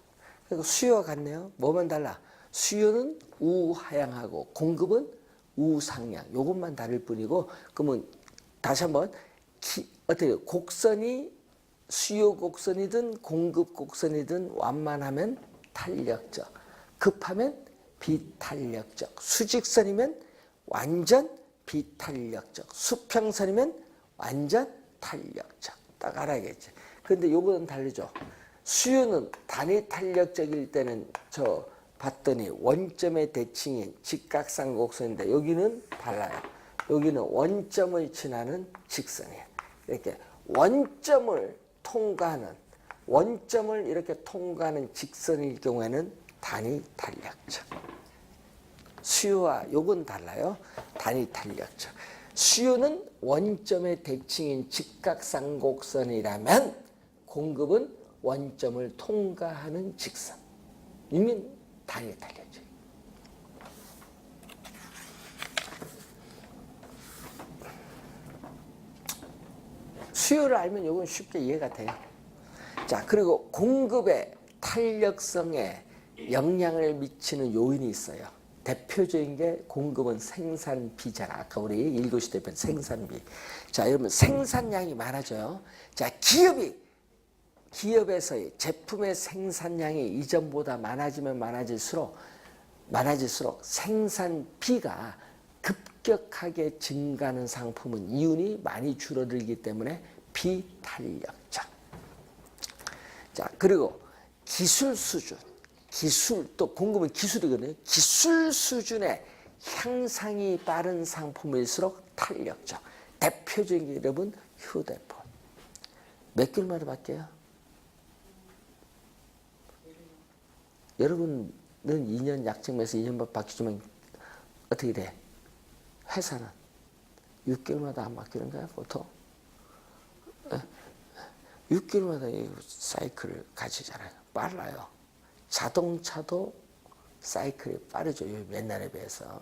그리고 수요와 같네요. 뭐만 달라? 수요는 우하향하고 공급은 우상향. 요것만 다를 뿐이고, 그러면 다시 한번 어떻게 곡선이 수요 곡선이든 공급 곡선이든 완만하면 탄력적, 급하면 비탄력적, 수직선이면 완전 비탄력적, 수평선이면 완전 탄력적. 딱 알아야겠지. 근데 요거는 다르죠. 수요는 단위 탄력적일 때는 저 봤더니 원점의 대칭인 직각상 곡선인데 여기는 달라요. 여기는 원점을 지나는 직선이에요. 이렇게 원점을 통과하는, 원점을 이렇게 통과하는 직선일 경우에는 단위 탄력적. 수요와 요건 달라요. 단위 탄력적. 수요는 원점의 대칭인 직각상 곡선이라면 공급은 원점을 통과하는 직선. 이면 단위 탄력적. 수요를 알면 이건 쉽게 이해가 돼요. 자, 그리고 공급의 탄력성에 영향을 미치는 요인이 있어요. 대표적인 게 공급은 생산비잖아. 아까 우리 1교시 때 본 생산비. 자, 여러분 생산량이 많아져요. 자, 기업에서의 제품의 생산량이 이전보다 많아지면 많아질수록 생산비가 급격하게 증가하는 상품은 이윤이 많이 줄어들기 때문에 비탄력적. 자, 그리고 기술 수준, 또 공급은 기술이거든요. 기술 수준의 향상이 빠른 상품일수록 탄력적. 대표적인 게 여러분 휴대폰. 몇 개월마다 바뀌어요? 여러분은 2년 약정에서 2년 바뀌지만 어떻게 돼? 회사는 6개월마다 안 바뀌는가요? 보통? 6개월마다 이 사이클을 가지잖아요. 빨라요. 자동차도 사이클이 빠르죠. 옛날에 비해서.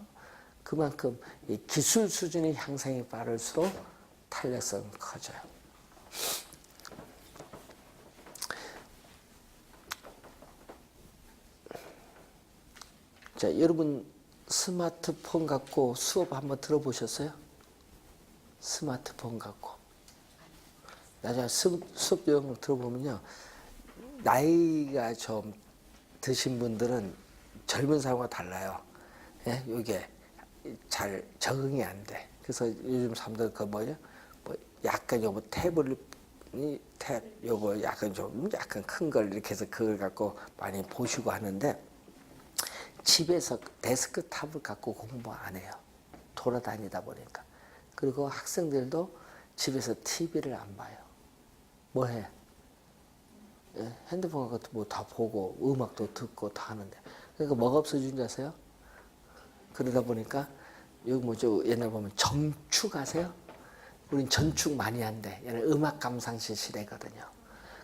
그만큼 이 기술 수준의 향상이 빠를수록 탄력성이 커져요. 자, 여러분 스마트폰 갖고 수업 한번 들어보셨어요? 스마트폰 갖고. 나중에 수업 내용 들어보면요. 나이가 좀 드신 분들은 젊은 사람과 달라요. 예? 이게 잘 적응이 안 돼. 그래서 요즘 사람들 그 뭐냐? 뭐 약간 요거 요거 약간 큰 걸 이렇게 해서 그걸 갖고 많이 보시고 하는데 집에서 데스크탑을 갖고 공부 안 해요. 돌아다니다 보니까. 그리고 학생들도 집에서 TV를 안 봐요. 뭐 해? 예, 핸드폰 같은 뭐 다 보고 음악도 듣고 다 하는데. 그러니까 뭐가 없어진 줄 아세요? 그러다 보니까 여기 뭐죠? 옛날 보면 정축 아세요? 우린 전축 많이 한대. 옛날 음악 감상실 시대거든요.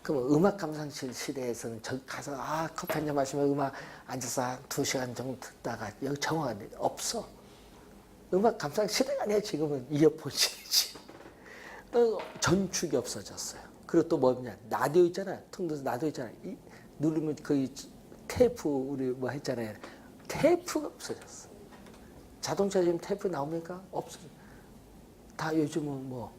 그럼 음악 감상실 시대에서는 가서 커피 한잔 마시면 음악 앉아서 한 2시간 정도 듣다가 여기 정화가 없어. 음악 감상실 시대가 아니야. 지금은 이어폰 시대지. 전축이 없어졌어요. 그리고 또 뭐냐? 라디오 있잖아요. 통도서 라디오 있잖아요. 누르면 그 테이프 우리 뭐 했잖아요. 테이프가 없어졌어. 자동차 지금 테이프 나옵니까? 없어져. 다 요즘은 뭐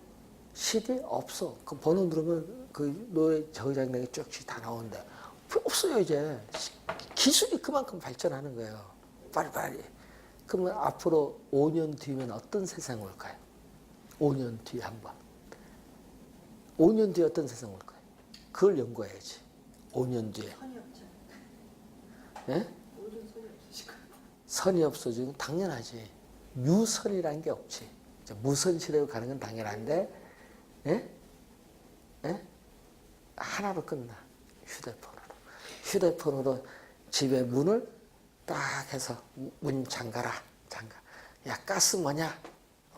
CD 없어. 그 번호 누르면 그 노래 저장량이 쭉쭉 다 나오는데 없어요 이제. 기술이 그만큼 발전하는 거예요. 빨리빨리. 그러면 앞으로 5년 뒤면 어떤 세상이 올까요? 5년 뒤에 한번. 5년 뒤에 어떤 세상이 올까요? 그걸 연구해야지. 5년 뒤에. 선이 없죠. 예? 모든 선이 없으시고. 선이 없어지면 당연하지. 유선이라는 게 없지. 무선 시대로 가는 건 당연한데, 예? 예? 하나로 끝나. 휴대폰으로. 휴대폰으로 집에 문을 딱 해서 문 잠가라. 잠가. 야, 가스 뭐냐?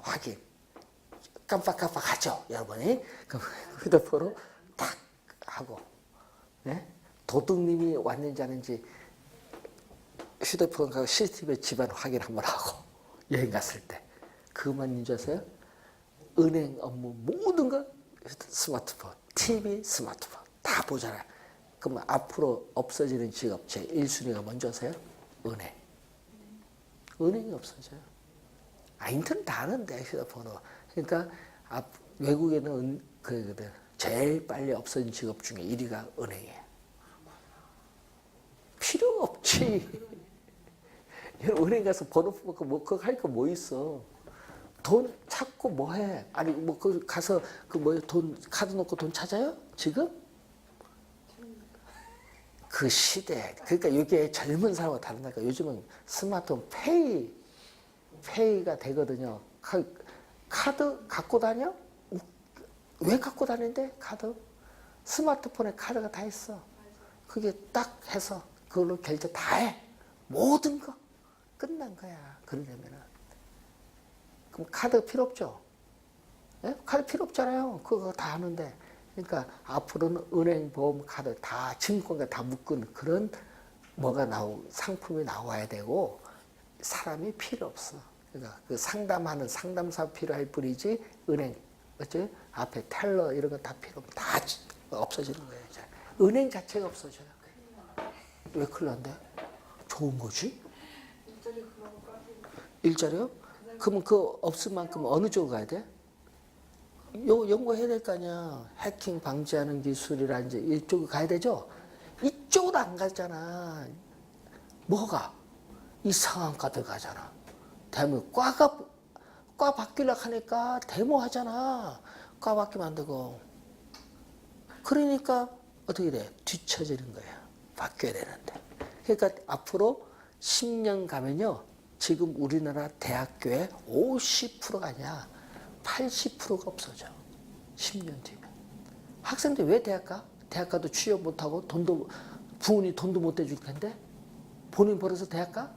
확인. 깜빡깜빡하죠, 여러분이. 그럼 휴대폰으로 탁 하고, 예? 도둑님이 왔는지 아닌지 휴대폰 가고 CCTV 집안 확인 한번 하고 여행 갔을 때 그것만 인지 아세요? 은행 업무 모든 거 스마트폰, TV, 스마트폰 다 보잖아요. 그러면 앞으로 없어지는 직업 제 1순위가 뭔지 아세요? 은행. 은행이 없어져요. 인터넷 다 하는데 휴대폰으로. 그러니까 외국에는 제일 빨리 없어진 직업 중에 1위가 은행이에요. 필요가 없지. 은행 가서 번호 뽑고 뭐 그거 할 거 뭐 있어? 돈 찾고 뭐 해? 아니 뭐 그 가서 그 뭐야 돈 카드 놓고 돈 찾아요? 지금? 그 시대. 그러니까 이게 젊은 사람과 다르니까 요즘은 스마트폰 페이가 되거든요. 카드 갖고 다녀? 왜 갖고 다닌대? 카드? 스마트폰에 카드가 다 있어. 그게 딱 해서 그걸로 결제 다 해. 모든 거 끝난 거야. 그러려면은. 그럼 카드 필요 없죠? 예? 카드 필요 없잖아요. 그거 다 하는데. 그러니까 앞으로는 은행, 보험, 카드 다 증권과 다 묶은 그런 상품이 나와야 되고 사람이 필요 없어. 그러니까 그 상담하는 상담사 필요할 뿐이지 은행, 그렇지? 앞에 텔러 이런 거 다 필요 없고 다 없어지는 거예요. 이제. 은행 자체가 없어져요. 왜 큰일 난대? 좋은 거지? 일자리요? 그러면 그 없을 만큼 어느 쪽으로 가야 돼? 연구해야 될 거 아니야. 해킹 방지하는 기술이라든지 이쪽으로 가야 되죠? 이쪽으로 안 가잖아. 뭐가? 이상한 과들 가잖아. 대한민국 과 바뀌려고 하니까 데모하잖아. 과 바뀌면 안 되고. 그러니까 어떻게 돼? 뒤처지는 거야. 바뀌어야 되는데. 그러니까 앞으로 10년 가면요. 지금 우리나라 대학교의 50%가 아니야. 80%가 없어져. 10년 뒤면. 학생들 왜 대학 가? 대학 가도 취업 못하고 부모님 돈도 못 대줄 텐데? 본인 벌어서 대학 가?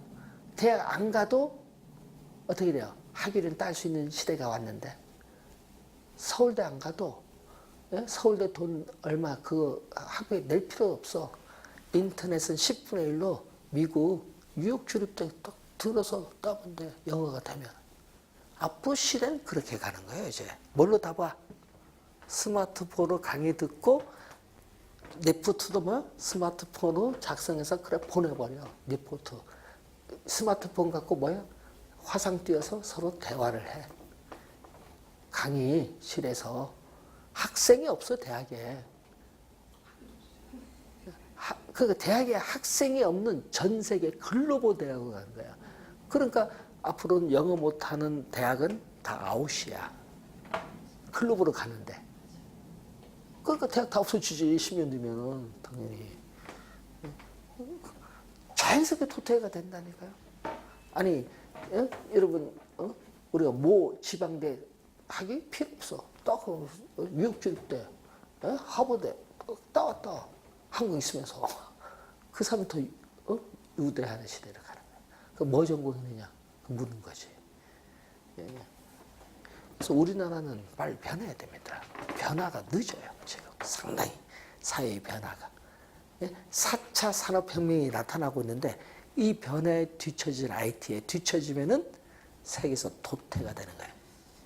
대학 안 가도 어떻게 돼요? 학위를 딸 수 있는 시대가 왔는데. 서울대 안 가도, 예? 서울대 돈 얼마, 그거 학비에 낼 필요 없어. 인터넷은 10분의 1로 미국 뉴욕 주립대 딱 들어서 따면 돼. 영어가 되면. 앞으로 시대는 그렇게 가는 거예요, 이제. 뭘로 다 봐? 스마트폰으로 강의 듣고, 리포트도 뭐야? 스마트폰으로 작성해서 그래 보내버려. 리포트. 스마트폰 갖고 뭐야? 화상 띄어서 서로 대화를 해. 강의실에서. 학생이 없어, 대학에. 그러니까 대학에 학생이 없는 전 세계 글로벌 대학으로 가는 거야. 그러니까 앞으로는 영어 못하는 대학은 다 아웃이야. 글로벌로 가는데. 그러니까 대학 다 없어지지, 10년 뒤면 당연히. 자연스럽게 도태가 된다니까요. 아니, 예? 여러분, 우리가 지방대 학위 필요 없어. 딱 뉴욕 주립대, 예? 하버대 따왔다. 한국 있으면서 그 사람이 더 유대하는 시대를 가는 거야. 그 뭐 전공했느냐 묻는 거지. 예. 그래서 우리나라는 빨리 변해야 됩니다. 변화가 늦어요. 지금 상당히 사회의 변화가. 예? 4차 산업혁명이 나타나고 있는데 이 변화에 뒤처질 IT에 뒤처지면은 세계에서 도태가 되는 거예요.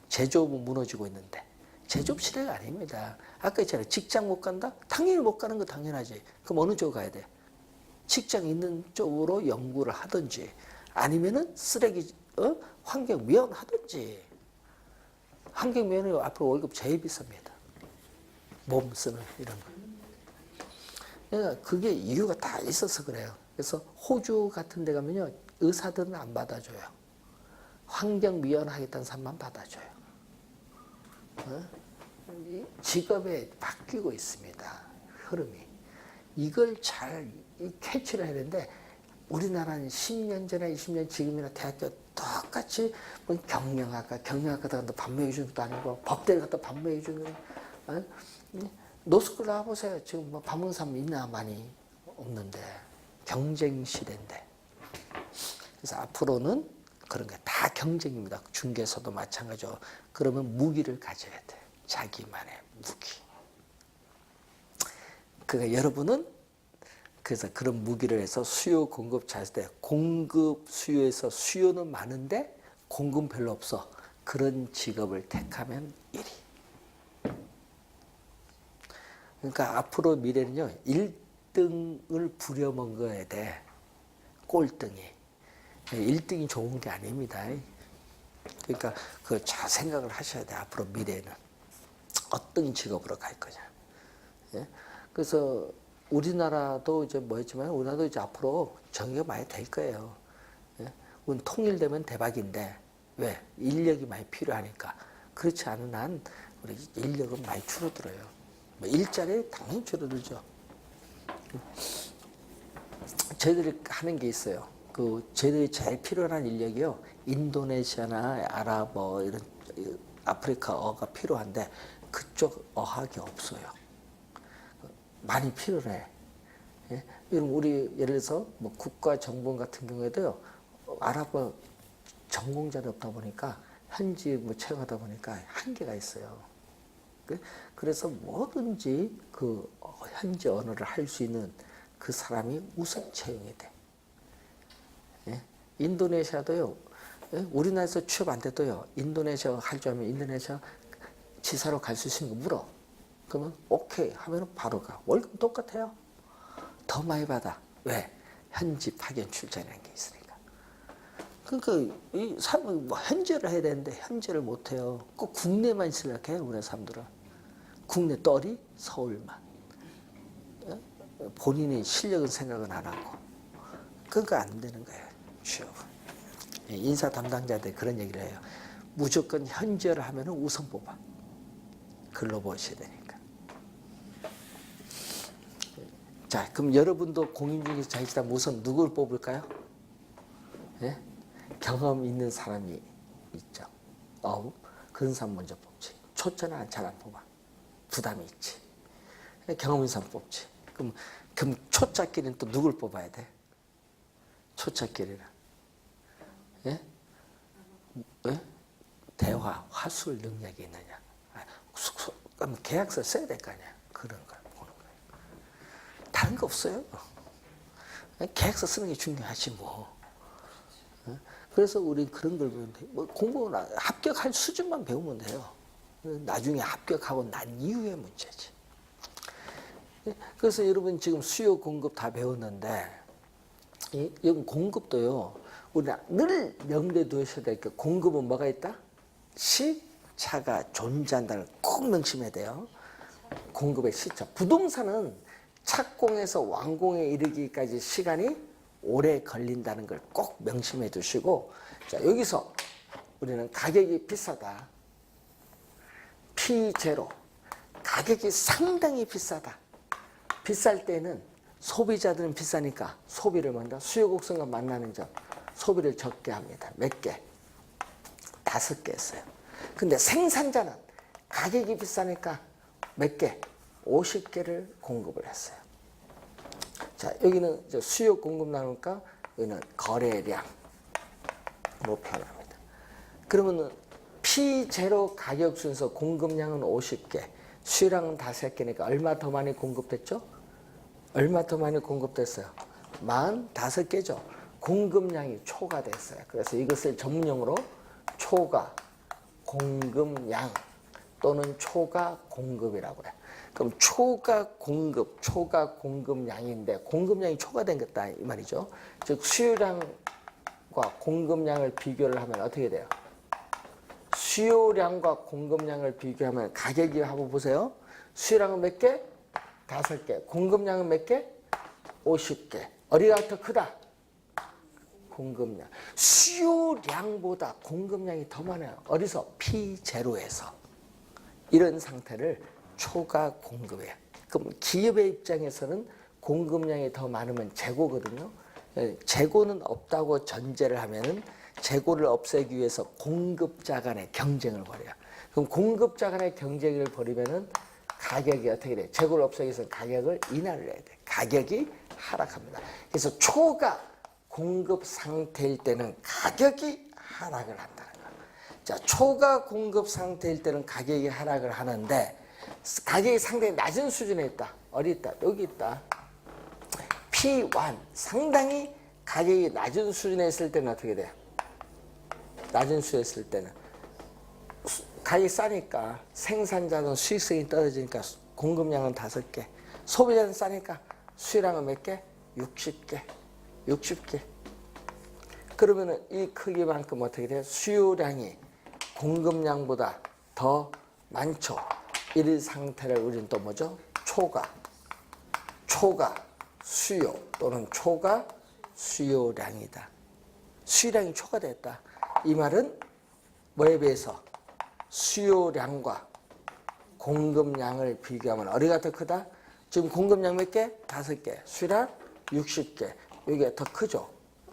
제조업은 무너지고 있는데 제조업 시대가 아닙니다. 아까 있잖아요. 직장 못 간다? 당연히 못 가는 거 당연하지. 그럼 어느 쪽으로 가야 돼? 직장 있는 쪽으로 연구를 하든지 아니면은 쓰레기 환경미화원 하든지. 환경미화원이 앞으로 월급 제일 비쌉니다. 몸 쓰는 이런 거. 그러니까 그게 이유가 다 있어서 그래요. 그래서 호주 같은 데 가면요. 의사들은 안 받아줘요. 환경미화원 하겠다는 사람만 받아줘요. 직업에 바뀌고 있습니다. 흐름이. 이걸 잘 캐치를 해야 되는데 우리나라는 10년 전에 20년 지금이나 대학교 똑같이 뭐 경영학과 가서 반매해 주는 것도 아니고 법대를 갖다 반매해 주는 노스쿨 나와보세요. 지금 뭐 반문 사람 있나 많이 없는데 경쟁 시대인데 그래서 앞으로는 그런 게 다 경쟁입니다. 중개서도 마찬가지고 그러면 무기를 가져야 돼. 자기만의 무기. 그러니까 여러분은 그래서 그런 무기를 해서 수요 공급 잘 때 공급 수요에서 수요는 많은데 공급 별로 없어. 그런 직업을 택하면 1위. 그러니까 앞으로 미래는요. 1등을 부려먹어야 돼. 꼴등이. 1등이 좋은 게 아닙니다. 그러니까 그 잘 생각을 하셔야 돼. 앞으로 미래는 어떤 직업으로 갈 거냐. 예? 그래서 우리나라도 이제 뭐였지만 우리나라도 이제 앞으로 정의가 많이 될 거예요. 예? 우리 통일되면 대박인데 왜? 인력이 많이 필요하니까. 그렇지 않은 한 우리 인력은 많이 줄어들어요. 뭐 일자리 당연히 줄어들죠. 저희들이 하는 게 있어요. 그 저희들이 제일 필요한 인력이요. 인도네시아나 아랍어 이런 아프리카어가 필요한데 그쪽 어학이 없어요. 많이 필요해. 예? 우리 예를 들어서 뭐 국가정보원 같은 경우에도요. 아랍어 전공자도 없다 보니까 현지 뭐 채용하다 보니까 한계가 있어요. 그래서 뭐든지 그 현지 언어를 할 수 있는 그 사람이 우선 채용이 돼. 예? 인도네시아도요. 예? 우리나라에서 취업 안 돼도요. 인도네시아 할 줄 알면 인도네시아 지사로 갈 수 있으니까 물어. 그러면 오케이 하면 바로 가. 월급 똑같아요. 더 많이 받아. 왜? 현지 파견 출장이라는 게 있으니까. 그러니까 이 사람은 뭐 현지를 해야 되는데 현지를 못 해요. 꼭 국내만 있으려고 해요. 우리 사람들은. 국내 떨이 서울만. 본인의 실력은 생각은 안 하고. 그러니까 안 되는 거예요. 취업은. 인사 담당자들 그런 얘기를 해요. 무조건 현지를 하면 우선 뽑아. 글로벌 오셔야 되니까. 자, 그럼 여러분도 공인 중에서 자기시다면 우선 누구를 뽑을까요? 예? 경험 있는 사람이 있죠. 그런 사람 먼저 뽑지. 초짜는 잘 안 뽑아. 부담이 있지. 경험 있는 사람 뽑지. 그럼 초짜끼리는 또 누굴 뽑아야 돼? 초짜끼리는. 예? 예? 대화, 화술 능력이 있느냐. 그럼 계약서 써야 될 거 아니야. 그런 걸 보는 거예요. 다른 거 없어요. 계약서 쓰는 게 중요하지 뭐. 그래서 우리 그런 걸 보면 돼. 뭐 공부는 합격할 수준만 배우면 돼요. 나중에 합격하고 난 이후의 문제지. 그래서 여러분 지금 수요 공급 다 배웠는데 이 공급도요. 우리 늘 명대에 두셔야 될 게 공급은 뭐가 있다? 시차가 존재한다는 걸 꼭 명심해야 돼요. 공급의 시차. 부동산은 착공에서 완공에 이르기까지 시간이 오래 걸린다는 걸 꼭 명심해 두시고, 자, 여기서 우리는 가격이 비싸다. P0. 가격이 상당히 비싸다. 비쌀 때는 소비자들은 비싸니까 소비를 먼저 수요 곡선과 만나는 점, 소비를 적게 합니다. 몇 개? 5개 했어요. 근데 생산자는 가격이 비싸니까 몇 개? 50개를 공급을 했어요. 자, 여기는 이제 수요 공급 나누니까 여기는 거래량으로 표현합니다. 그러면은 P0 가격 순서 공급량은 50개, 수요량은 5개니까 얼마 더 많이 공급됐죠? 얼마 더 많이 공급됐어요? 45개죠. 공급량이 초과됐어요. 그래서 이것을 전문용어로 초과 공급량 또는 초과 공급이라고 해요. 그럼 초과 공급, 초과 공급량인데 공급량이 초과된 것다 이 말이죠. 즉 수요량과 공급량을 비교를 하면 어떻게 돼요? 수요량과 공급량을 비교하면 가격이 한번 보세요. 수요량은 몇 개? 5개. 공급량은 몇 개? 50개. 어디가 더 크다? 공급량. 수요량보다 공급량이 더 많아요. 어디서? P0에서. 이런 상태를 초과 공급이에요. 그럼 기업의 입장에서는 공급량이 더 많으면 재고거든요. 재고는 없다고 전제를 하면은 재고를 없애기 위해서 공급자 간의 경쟁을 벌여요. 그럼 공급자 간의 경쟁을 벌이면은 가격이 어떻게 돼요? 재고를 없애기 위해서 가격을 인하를 해야 돼. 가격이 하락합니다. 그래서 초과 공급 상태일 때는 가격이 하락을 한다는 거예요. 자, 초과 공급 상태일 때는 가격이 하락을 하는데 가격이 상당히 낮은 수준에 있다. 어디 있다? 여기 있다. P1 상당히 가격이 낮은 수준에 있을 때는 어떻게 돼요? 낮은 수준에 있을 때는 가격이 싸니까 생산자는 수익성이 떨어지니까 공급량은 5개, 소비자는 싸니까 수요량은 몇 개? 60개. 60개. 그러면은 이 크기만큼 어떻게 돼요? 수요량이 공급량보다 더 많죠. 이런 상태를 우리는 또 뭐죠? 초과 수요 또는 초과 수요량이다. 수요량이 초과됐다. 이 말은 뭐에 비해서? 수요량과 공급량을 비교하면 어디가 더 크다? 지금 공급량 몇 개? 5개. 수요량 60개. 여기가 더 크죠?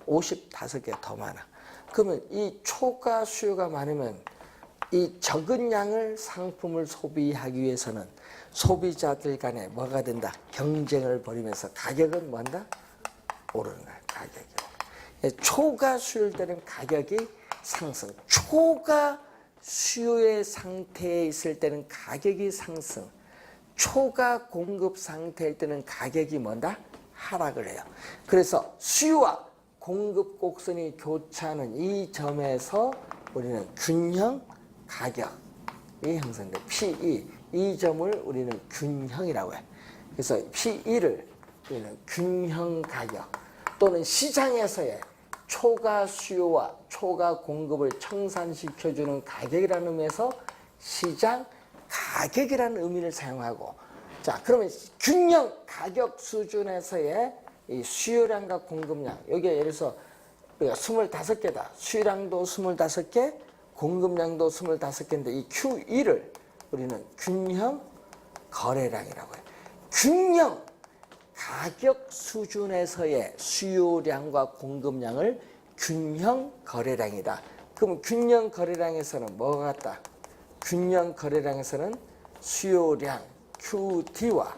55개 더 많아. 그러면 이 초과 수요가 많으면 이 적은 양을 상품을 소비하기 위해서는 소비자들 간에 뭐가 된다? 경쟁을 벌이면서 가격은 뭐한다? 오르는 거야. 가격이. 초과 수요일 때는 가격이 상승. 초과 수요의 상태에 있을 때는 가격이 상승. 초과 공급 상태일 때는 가격이 뭔다? 하락을 해요. 그래서 수요와 공급 곡선이 교차하는 이 점에서 우리는 균형 가격이 형성돼. P2 이 점을 우리는 균형이라고 해. 그래서 P2를 우리는 균형 가격 또는 시장에서의 초과 수요와 초과 공급을 청산시켜주는 가격이라는 의미에서 시장 가격이라는 의미를 사용하고, 자, 그러면 균형 가격 수준에서의 이 수요량과 공급량, 여기에 예를 들어서 우리가 25개다. 수요량도 25개, 공급량도 25개인데 이 Q2를 우리는 균형 거래량이라고 해요. 균형 가격 수준에서의 수요량과 공급량을 균형 거래량이다. 그럼 균형 거래량에서는 뭐가 같다? 균형 거래량에서는 수요량 QD와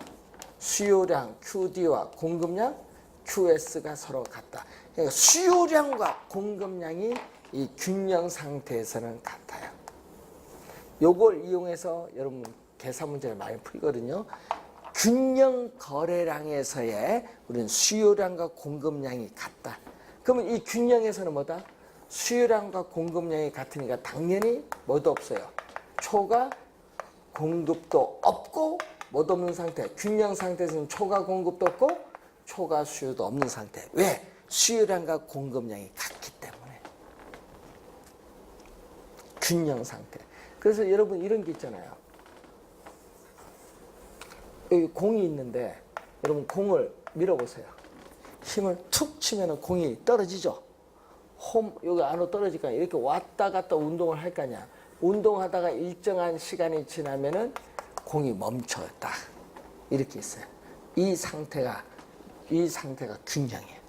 공급량 QS가 서로 같다. 그러니까 수요량과 공급량이 이 균형 상태에서는 같아요. 요걸 이용해서 여러분 계산 문제를 많이 풀거든요. 균형 거래량에서의 우리는 수요량과 공급량이 같다. 그러면 이 균형에서는 뭐다? 수요량과 공급량이 같으니까 당연히 뭐도 없어요. 초과 공급도 없고 뭐도 없는 상태. 균형 상태에서는 초과 공급도 없고 초과 수요도 없는 상태. 왜? 수요량과 공급량이 같기 때문에. 균형 상태. 그래서 여러분 이런 게 있잖아요. 여기 공이 있는데 여러분 공을 밀어보세요. 힘을 툭 치면 공이 떨어지죠. 여기 안으로 떨어지니까 이렇게 왔다 갔다 운동을 할 거 아니야. 운동하다가 일정한 시간이 지나면은 공이 멈춰요. 딱 이렇게 있어요. 이 상태가 균형이에요.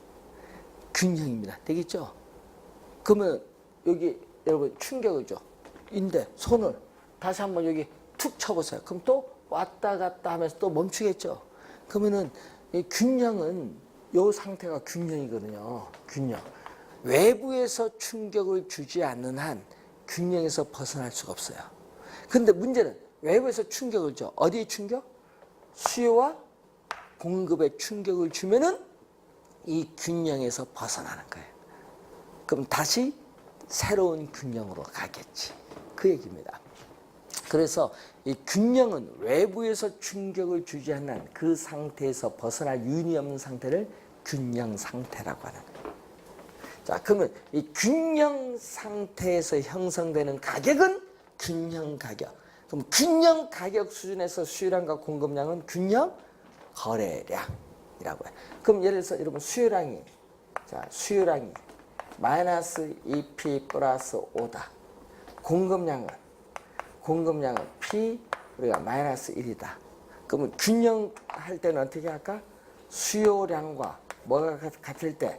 균형입니다. 되겠죠? 그러면 여기 여러분 충격을 줘. 인데 손을 다시 한번 여기 툭 쳐보세요. 그럼 또 왔다 갔다 하면서 또 멈추겠죠? 그러면은 이 균형은 이 상태가 균형이거든요. 균형. 외부에서 충격을 주지 않는 한 균형에서 벗어날 수가 없어요. 근데 문제는 외부에서 충격을 줘. 어디에 충격? 수요와 공급에 충격을 주면은 이 균형에서 벗어나는 거예요. 그럼 다시 새로운 균형으로 가겠지. 그 얘기입니다. 그래서 이 균형은 외부에서 충격을 주지 않는 그 상태에서 벗어날 윤이 없는 상태를 균형 상태라고 하는 거예요. 자, 그러면 이 균형 상태에서 형성되는 가격은 균형 가격. 그럼 균형 가격 수준에서 수요량과 공급량은 균형 거래량이라고 해요. 그럼 예를 들어서 여러분 수요량이 마이너스 2P 플러스 5다. 공급량은 P 우리가 마이너스 1이다. 그러면 균형할 때는 어떻게 할까? 수요량과 뭐가 같을 때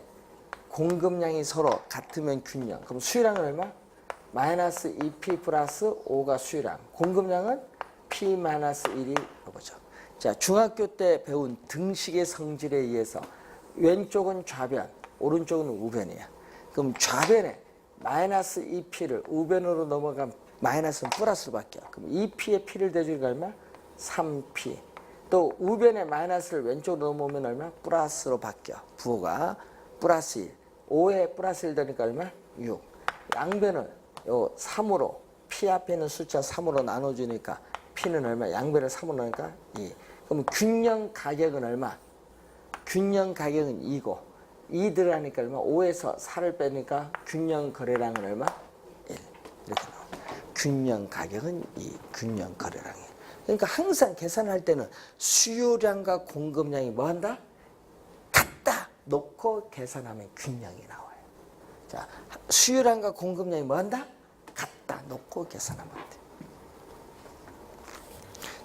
공급량이 서로 같으면 균형. 그럼 수요량은 얼마? 마이너스 2P 플러스 5가 수요량. 공급량은 P 마이너스 1이 이거죠. 자, 중학교 때 배운 등식의 성질에 의해서 왼쪽은 좌변, 오른쪽은 우변이야. 그럼 좌변에 마이너스 2p를 우변으로 넘어가면 마이너스는 플러스로 바뀌어. 그럼 2p의 p를 대주니까 얼마? 3p. 또 우변에 마이너스를 왼쪽으로 넘어오면 얼마? 플러스로 바뀌어. 부호가 플러스 1. 5에 플러스 1 되니까 얼마? 6. 양변을 요 3으로 p 앞에 있는 숫자 3으로 나눠주니까 p는 얼마? 양변을 3으로 나니까 2. 그럼 균형 가격은 얼마? 균형 가격은 2고 2 들어가니까 얼마? 5에서 4를 빼니까 균형 거래량은 얼마? 1. 이렇게 나와. 균형 가격은 2. 균형 거래량이. 그러니까 항상 계산할 때는 수요량과 공급량이 뭐 한다? 같다 놓고 계산하면 균형이 나와요. 자, 수요량과 공급량이 뭐 한다? 같다 놓고 계산하면 돼.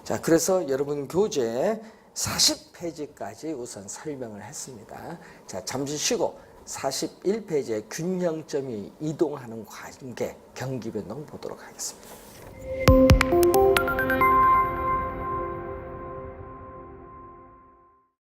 자, 그래서 여러분 교재 40페이지까지 우선 설명을 했습니다. 자, 잠시 쉬고 41페이지에 균형점이 이동하는 관계 경기변동 보도록 하겠습니다.